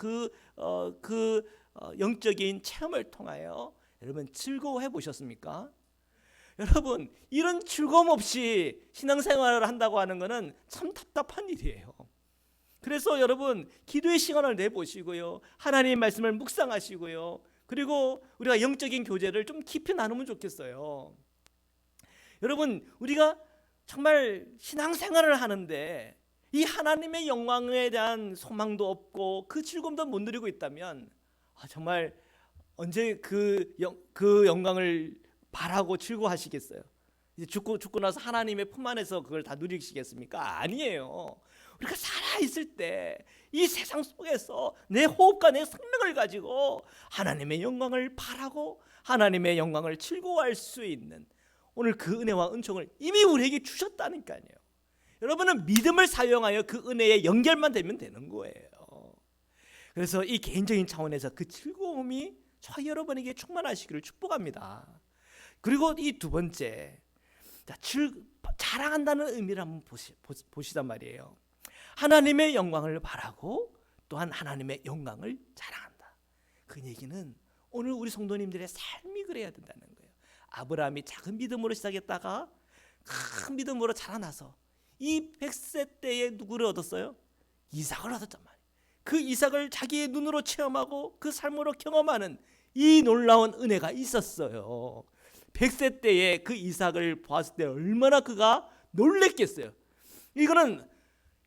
영적인 체험을 통하여 여러분 즐거워해 보셨습니까? 여러분, 이런 즐거움 없이 신앙생활을 한다고 하는 것은 참 답답한 일이에요. 그래서 여러분, 기도의 시간을 내보시고요, 하나님의 말씀을 묵상하시고요, 그리고 우리가 영적인 교제를 좀 깊이 나누면 좋겠어요. 여러분, 우리가 정말 신앙생활을 하는데 이 하나님의 영광에 대한 소망도 없고 그 즐거움도 못 누리고 있다면 정말 언제 그 영광을 바라고 즐거워하시겠어요? 이제 죽고 나서 하나님의 품 안에서 그걸 다 누리시겠습니까? 아니에요. 우리가 살아있을 때 이 세상 속에서 내 호흡과 내 생명을 가지고 하나님의 영광을 바라고 하나님의 영광을 즐거워할 수 있는 오늘 그 은혜와 은총을 이미 우리에게 주셨다니까요. 여러분은 믿음을 사용하여 그 은혜에 연결만 되면 되는 거예요. 그래서 이 개인적인 차원에서 그 즐거움이 저 여러분에게 충만하시기를 축복합니다. 그리고 이 두 번째, 자랑한다는 의미를 한번 보시단 말이에요. 하나님의 영광을 바라고 또한 하나님의 영광을 자랑한다. 그 얘기는 오늘 우리 성도님들의 삶이 그래야 된다는 거예요. 아브라함이 작은 믿음으로 시작했다가 큰 믿음으로 자라나서 이 100세 때에 누구를 얻었어요? 이삭을 얻었단 말이에요. 그 이삭을 자기의 눈으로 체험하고 그 삶으로 경험하는 이 놀라운 은혜가 있었어요. 100세 때에 그 이삭을 보았을 때 얼마나 그가 놀랬겠어요. 이거는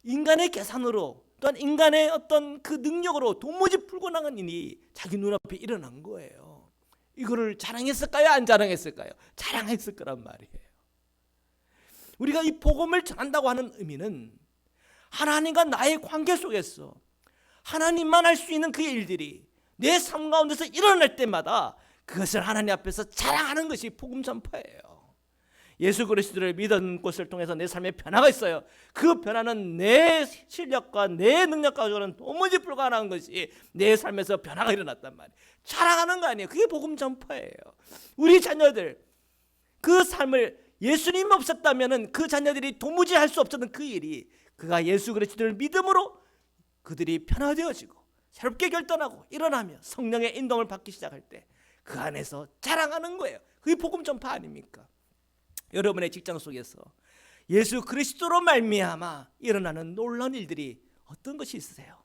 인간의 계산으로 또한 인간의 어떤 그 능력으로 도무지 풀고 나간 일이 자기 눈앞에 일어난 거예요. 이거를 자랑했을까요? 안 자랑했을까요? 자랑했을 거란 말이에요. 우리가 이 복음을 전한다고 하는 의미는 하나님과 나의 관계 속에서 하나님만 할 수 있는 그 일들이 내 삶 가운데서 일어날 때마다 그것을 하나님 앞에서 자랑하는 것이 복음 전파예요. 예수 그리스도를 믿은 것을 통해서 내 삶에 변화가 있어요. 그 변화는 내 실력과 내 능력 가지고는 도무지 불가능한 것이 내 삶에서 변화가 일어났단 말이에요. 자랑하는 거 아니에요. 그게 복음 전파예요. 우리 자녀들 그 삶을 예수님 없었다면 그 자녀들이 도무지 할 수 없었던 그 일이 그가 예수 그리스도를 믿음으로 그들이 변화되어지고 새롭게 결단하고 일어나며 성령의 인도를 받기 시작할 때 그 안에서 자랑하는 거예요. 그게 복음 전파 아닙니까? 여러분의 직장 속에서 예수 그리스도로 말미암아 일어나는 놀라운 일들이 어떤 것이 있으세요?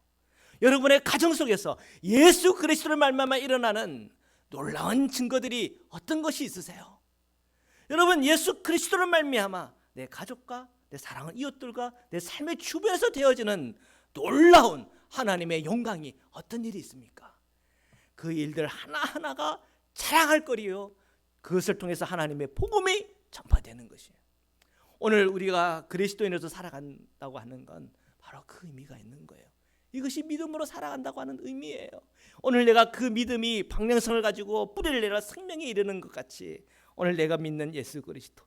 여러분의 가정 속에서 예수 그리스도로 말미암아 일어나는 놀라운 증거들이 어떤 것이 있으세요? 여러분, 예수 그리스도로 말미암아 내 가족과 내 사랑하는 이웃들과 내 삶의 주변에서 되어지는 놀라운 하나님의 영광이 어떤 일이 있습니까? 그 일들 하나하나가 자랑할 거리요, 그것을 통해서 하나님의 복음이 전파되는 것이에요. 오늘 우리가 그리스도인으로서 살아간다고 하는 건 바로 그 의미가 있는 거예요. 이것이 믿음으로 살아간다고 하는 의미예요. 오늘 내가 그 믿음이 방향성을 가지고 뿌리를 내려 생명에 이르는 것 같이 오늘 내가 믿는 예수 그리스도,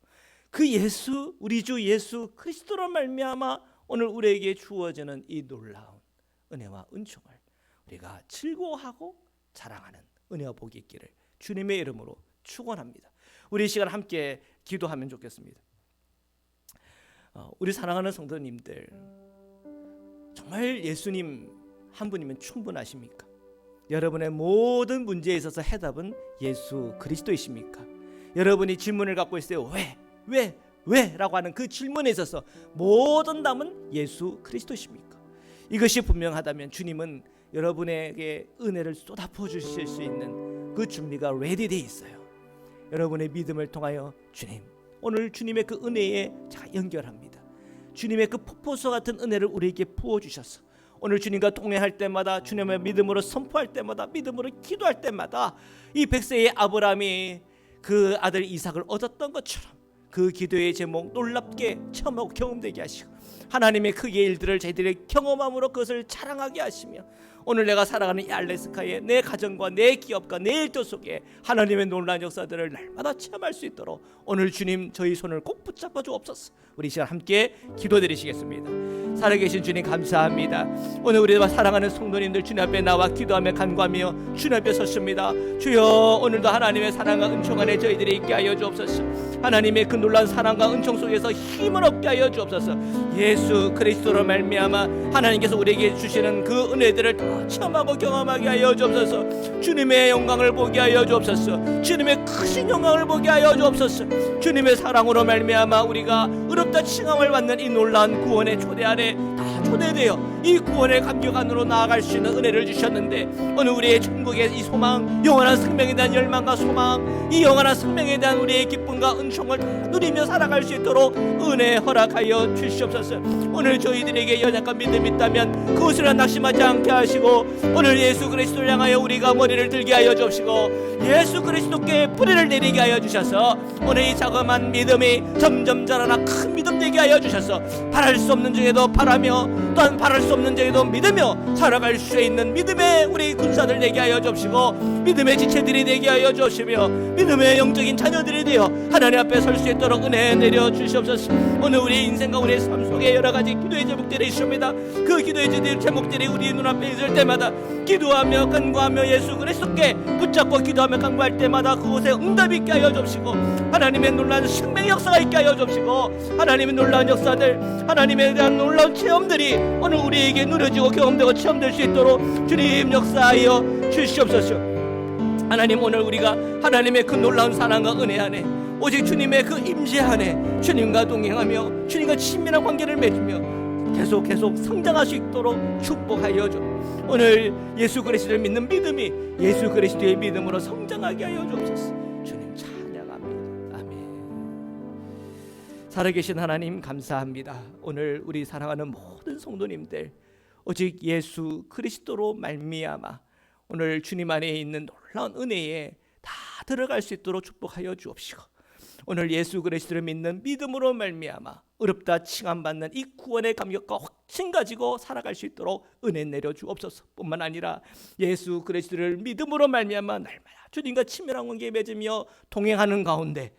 그 예수, 우리 주 예수 그리스도로 말미암아 오늘 우리에게 주어지는 이 놀라운 은혜와 은총을 우리가 즐거워하고 자랑하는 은혜와 복이 있기를 주님의 이름으로 축원합니다. 우리 이 시간 함께 기도하면 좋겠습니다. 우리 사랑하는 성도님들, 정말 예수님 한 분이면 충분하십니까? 여러분의 모든 문제에 있어서 해답은 예수 그리스도이십니까? 여러분이 질문을 갖고 있어요. 왜? 라고 하는 그 질문에 있어서 모든 답은 예수 그리스도십니까? 이것이 분명하다면 주님은 여러분에게 은혜를 쏟아부어 주실 수 있는 그 준비가 레디되어 있어요. 여러분의 믿음을 통하여 주님, 오늘 주님의 그 은혜에 제가 연결합니다. 주님의 그 폭포수 같은 은혜를 우리에게 부어주셔서 오늘 주님과 동행할 때마다, 주님의 믿음으로 선포할 때마다, 믿음으로 기도할 때마다 이 100세의 아브라함이 그 아들 이삭을 얻었던 것처럼 그 기도의 제목 놀랍게 체험하고 경험되게 하시고 하나님의 크기의 일들을 저희들이 경험함으로 그것을 자랑하게 하시며 오늘 내가 살아가는 이 알래스카의 내 가정과 내 기업과 내 일터 속에 하나님의 놀라운 역사들을 날마다 체험할 수 있도록 오늘 주님 저희 손을 꼭 붙잡아 주옵소서. 우리 시간 함께 기도드리시겠습니다. 살아계신 주님 감사합니다. 오늘 우리가 사랑하는 성도님들 주님 앞에 나와 기도하며 간구하며 주님 앞에 섰습니다. 주여 오늘도 하나님의 사랑과 은총 안에 저희들이 있게 하여 주옵소서. 하나님의 그 놀라운 사랑과 은총 속에서 힘을 얻게 하여 주옵소서. 예수 그리스도로 말미암아 하나님께서 우리에게 주시는 그 은혜들을 다 체험하고 경험하게 하여 주옵소서. 주님의 영광을 보게 하여 주옵소서. 주님의 크신 영광을 보게 하여 주옵소서. 주님의 사랑으로 말미암아 우리가 의롭다 칭함을 받는 이 놀라운 구원의 초대 안에 다 초대되어 이 구원의 감격 안으로 나아갈 수 있는 은혜를 주셨는데 오늘 우리의 천국의 이 소망, 영원한 생명에 대한 열망과 소망, 이 영원한 생명에 대한 우리의 기쁨과 은총을 다 누리며 살아갈 수 있도록 은혜 허락하여 주시옵소서. 오늘 저희들에게 연약한 믿음이 있다면 그것을 낙심하지 않게 하시고 오늘 예수 그리스도를 향하여 우리가 머리를 들게 하여 주시고 예수 그리스도께 뿌리를 내리게 하여 주셔서 오늘 이 자그마한 믿음이 점점 자라나 큰 믿음 되게 하여 주셔서 바랄 수 없는 중에도 바라며 또한 바랄 수 없는 중에도 믿으며 살아갈 수 있는 믿음의 우리 군사들 되게 하여 주시고 믿음의 지체들이 되게 하여 주시며 믿음의 영적인 자녀들이 되어 하나님 앞에 설 수 있도록 은혜 내려 주시옵소서. 오늘 우리의 인생과 우리의 삶 속에 여러 가지 기도의 제목들이 있습니다. 그 기도의 제목들이 우리 눈앞에 있을 때마다 기도하며 간구하며 예수 그리스도께 붙잡고 기도하며 간구할 때마다 그곳에 응답이 있게 하여 주시고 하나님의 놀라운 생명의 역사가 있게 하여 주시고 하나님의 놀라운 역사들 하나님에 대한 놀라운 체험들이 오늘 우리에게 누려지고 경험되고 체험될 수 있도록 주님 역사하여 주시옵소서. 하나님 오늘 우리가 하나님의 그 놀라운 사랑과 은혜 안에 오직 주님의 그 임재 안에 주님과 동행하며 주님과 친밀한 관계를 맺으며 계속 성장할 수 있도록 축복하여 주. 오늘 예수 그리스도를 믿는 믿음이 예수 그리스도의 믿음으로 성장하게 하여 주옵소서. 주님 찬양합니다. 아멘. 살아계신 하나님 감사합니다. 오늘 우리 사랑하는 모든 성도님들 오직 예수 그리스도로 말미암아 오늘 주님 안에 있는 놀라운 은혜에 다 들어갈 수 있도록 축복하여 주옵시고 오늘 예수 그리스도를 믿는 믿음으로 말미암아 의롭다 칭함받는 이 구원의 감격과 확신 가지고 살아갈 수 있도록 은혜 내려 주옵소서. 뿐만 아니라 예수 그리스도를 믿음으로 말미암아 날마다 주님과 친밀한 관계 맺으며 동행하는 가운데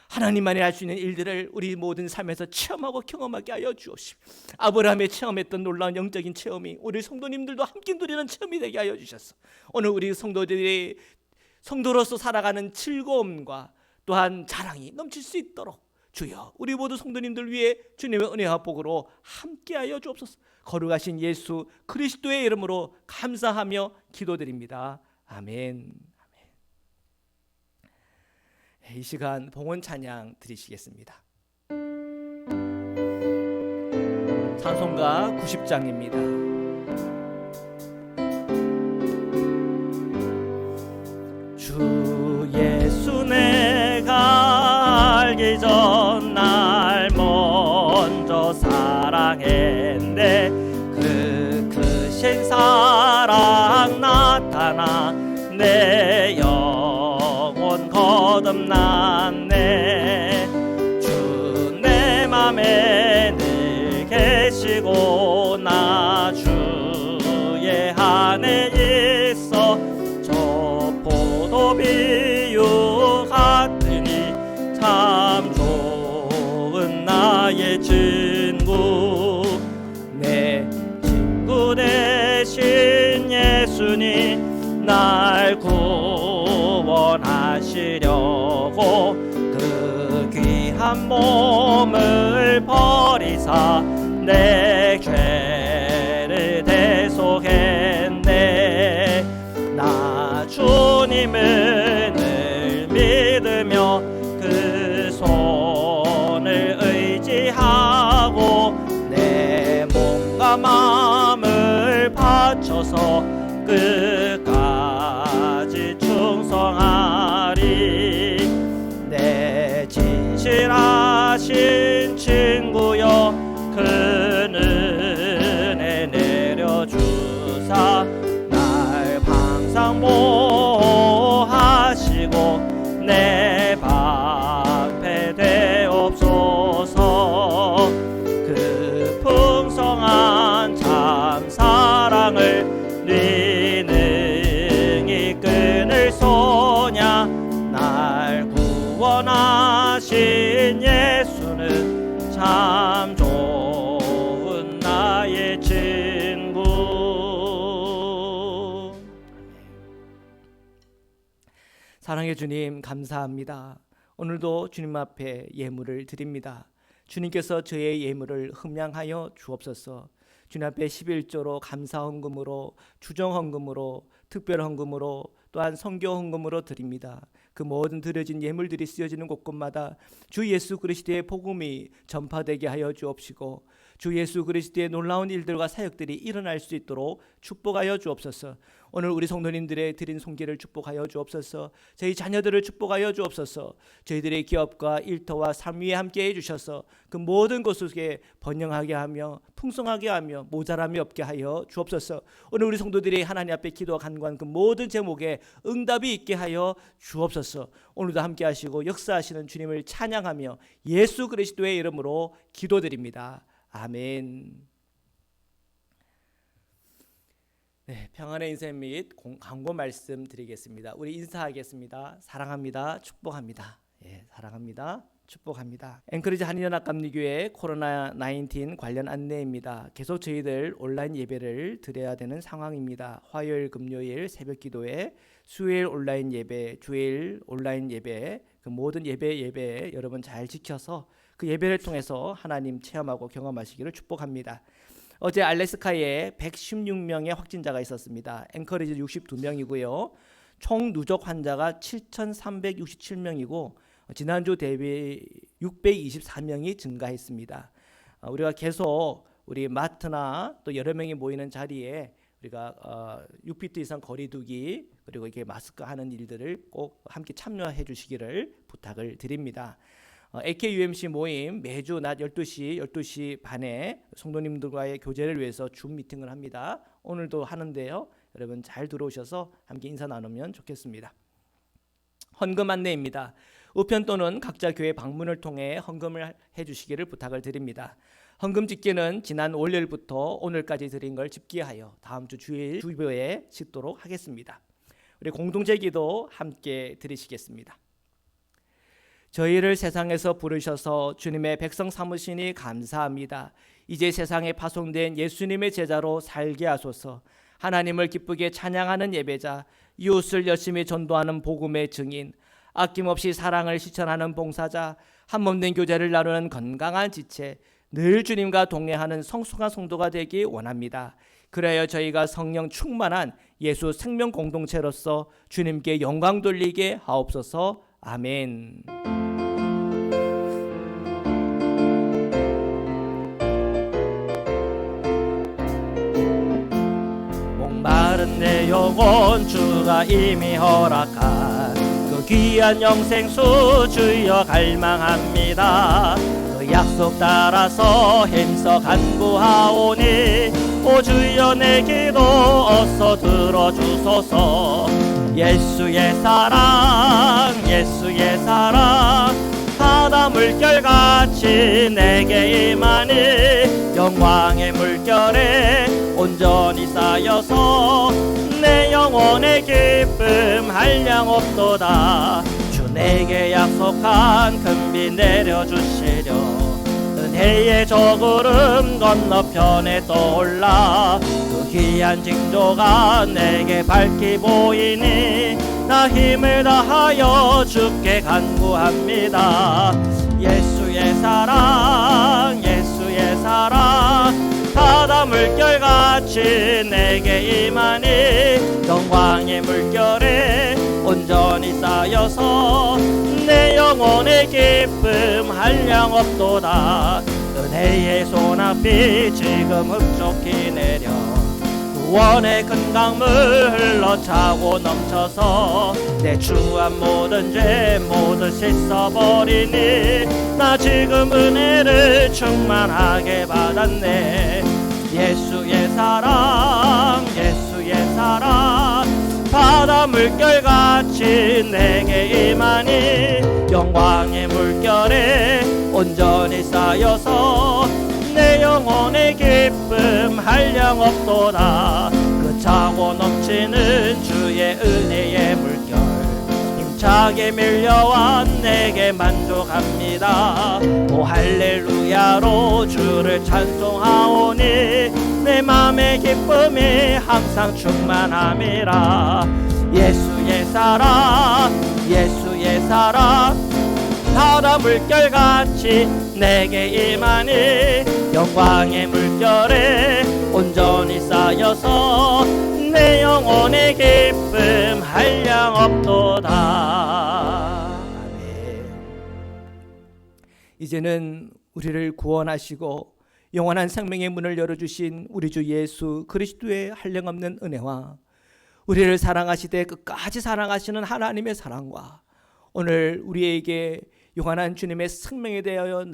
하나님만이 할 수 있는 일들을 우리 모든 삶에서 체험하고 경험하게 하여 주옵시고 아브라함이 체험했던 놀라운 영적인 체험이 우리 성도님들도 함께 누리는 체험이 되게 하여 주셨어. 오늘 우리 성도들이 성도로서 살아가는 즐거움과 또한 자랑이 넘칠 수 있도록 주여 우리 모두 성도님들 위해 주님의 은혜와 복으로 함께하여 주옵소서. 거룩하신 예수 그리스도의 이름으로 감사하며 기도드립니다. 아멘. 이 시간 봉헌 찬양 드리시겠습니다. 찬송가 90장입니다. 주 예수 내가 알기 전 날 먼저 사랑했네 그 크신 사랑 나타나 내 영혼 거듭났네 주 내 맘에 늘 계시고 나 주의 안에 있어 저 포도비유 같으니 참 좋은 나의 친구 내 친구 되신 예수님 날 구원하시려고 그 귀한 몸을 버리사 내 죄를 대속했네 나 주님을 늘 믿으며 그 손을 의지하고 내 몸과 마음을 바쳐서 끝까지 충성하리 내 진실하신 친구여 큰 은혜 내려주사 날 항상 보호하시고 내 사랑의 주님 감사합니다. 오늘도 주님 앞에 예물을 드립니다. 주님께서 저의 예물을 흠양하여 주옵소서. 주님 앞에 11조로 감사헌금으로 주정헌금으로 특별헌금으로 또한 선교헌금으로 드립니다. 그 모든 드려진 예물들이 쓰여지는 곳곳마다 주 예수 그리스도의 복음이 전파되게 하여 주옵시고 주 예수 그리스도의 놀라운 일들과 사역들이 일어날 수 있도록 축복하여 주옵소서. 오늘 우리 성도님들의 드린 손길을 축복하여 주옵소서. 저희 자녀들을 축복하여 주옵소서. 저희들의 기업과 일터와 삶 위에 함께해 주셔서 그 모든 것 속에 번영하게 하며 풍성하게 하며 모자람이 없게 하여 주옵소서. 오늘 우리 성도들이 하나님 앞에 기도와 간구한 그 모든 제목에 응답이 있게 하여 주옵소서. 오늘도 함께 하시고 역사하시는 주님을 찬양하며 예수 그리스도의 이름으로 기도드립니다. 아멘. 네, 평안의 인생 및 광고 말씀 드리겠습니다. 우리 인사하겠습니다. 사랑합니다. 축복합니다. 예, 사랑합니다. 축복합니다. 앵커리지 한인연합감리교회 코로나19 관련 안내입니다. 계속 저희들 온라인 예배를 드려야 되는 상황입니다. 화요일, 금요일 새벽 기도회, 수요일 온라인 예배, 주일 온라인 예배, 그 모든 예배 여러분 잘 지켜서 그 예배를 통해서 하나님 체험하고 경험하시기를 축복합니다. 어제 알래스카에 116명의 확진자가 있었습니다. 앵커리지 62명이고요. 총 누적 환자가 7,367명이고 지난주 대비 624명이 증가했습니다. 우리가 계속 우리 마트나 또 여러 명이 모이는 자리에 우리가 6피트 이상 거리 두기 그리고 이게 마스크 하는 일들을 꼭 함께 참여해 주시기를 부탁을 드립니다. AKUMC 모임 매주 낮 12시 반에 성도님들과의 교제를 위해서 줌 미팅을 합니다. 오늘도 하는데요. 여러분 잘 들어오셔서 함께 인사 나누면 좋겠습니다. 헌금 안내입니다. 우편 또는 각자 교회 방문을 통해 헌금을 해주시기를 부탁을 드립니다. 헌금 집계는 지난 월요일부터 오늘까지 드린 걸 집계하여 다음 주 주일 주보에 싣도록 하겠습니다. 우리 공동체 기도 함께 드리시겠습니다. 저희를 세상에서 부르셔서 주님의 백성 삼으시니 감사합니다. 이제 세상에 파송된 예수님의 제자로 살게 하소서. 하나님을 기쁘게 찬양하는 예배자, 이웃을 열심히 전도하는 복음의 증인, 아낌없이 사랑을 실천하는 봉사자, 한몸된 교제를 나누는 건강한 지체, 늘 주님과 동행하는 성숙한 성도가 되기 원합니다. 그래야 저희가 성령 충만한 예수 생명 공동체로서 주님께 영광 돌리게 하옵소서. 아멘. 목마른 내 영혼 주가 이미 허락한 그 귀한 영생수 주여 갈망합니다. 그 약속 따라서 힘써 간구하오니 오 주여 내 기도 어서 들어주소서. 예수의 사랑 예수의 사랑 바다 물결같이 내게 임하니 영광의 물결에 온전히 쌓여서 내 영혼의 기쁨 한량 없도다. 주 내게 약속한 금비 내려주시려 은혜의 저구름 건너편에 떠올라 그 귀한 징조가 내게 밝히 보이니 나 힘을 다하여 주께 간구합니다. 예수의 사랑 예수의 사랑 바다 물결같이 내게 임하니 영광의 물결에 온전히 쌓여서 내 영혼의 기쁨 한량 없도다. 은혜의 소낙비 지금 흡족히 내려 구원의 큰 강물 흘러차고 넘쳐서 내 추한 모든 죄 모두 씻어버리니 나 지금 은혜를 충만하게 받았네. 예수의 사랑 예수의 사랑 바다 물결같이 내게 임하니 영광의 물결에 온전히 쌓여서 내 영혼의 기쁨 한량 없도다. 그 차고 넘치는 주의 은혜의 물결 힘차게 밀려와 내게 만족합니다. 오 할렐루야로 주를 찬송하오니 내 맘의 기쁨이 항상 충만함이라. 예수의 사랑 예수의 사랑 바다 물결같이 내게 임하니 영광의 물결에 온전히 쌓여서 내 영혼의 기쁨 한량없도다. 아멘. 이제는 우리를 구원하시고 영원한 생명의 문을 열어주신 우리 주 예수 그리스도의 한량없는 은혜와 우리를 사랑하시되 끝까지 사랑하시는 하나님의 사랑과 오늘 우리에게 영원한 주님의 생명에 대하여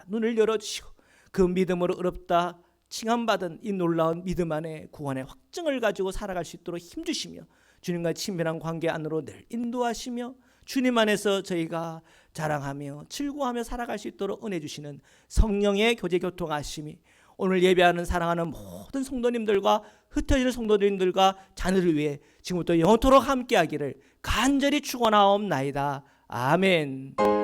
눈을 열어주시고 그 믿음으로 의롭다 칭함받은 이 놀라운 믿음 안에 구원의 확증을 가지고 살아갈 수 있도록 힘주시며 주님과 친밀한 관계 안으로 늘 인도하시며 주님 안에서 저희가 자랑하며 즐거워하며 살아갈 수 있도록 은혜 주시는 성령의 교제 교통하심이 오늘 예배하는 사랑하는 모든 성도님들과 흩어지는 성도님들과 자녀를 위해 지금부터 영원토록 함께하기를 간절히 축원하옵나이다. 아멘.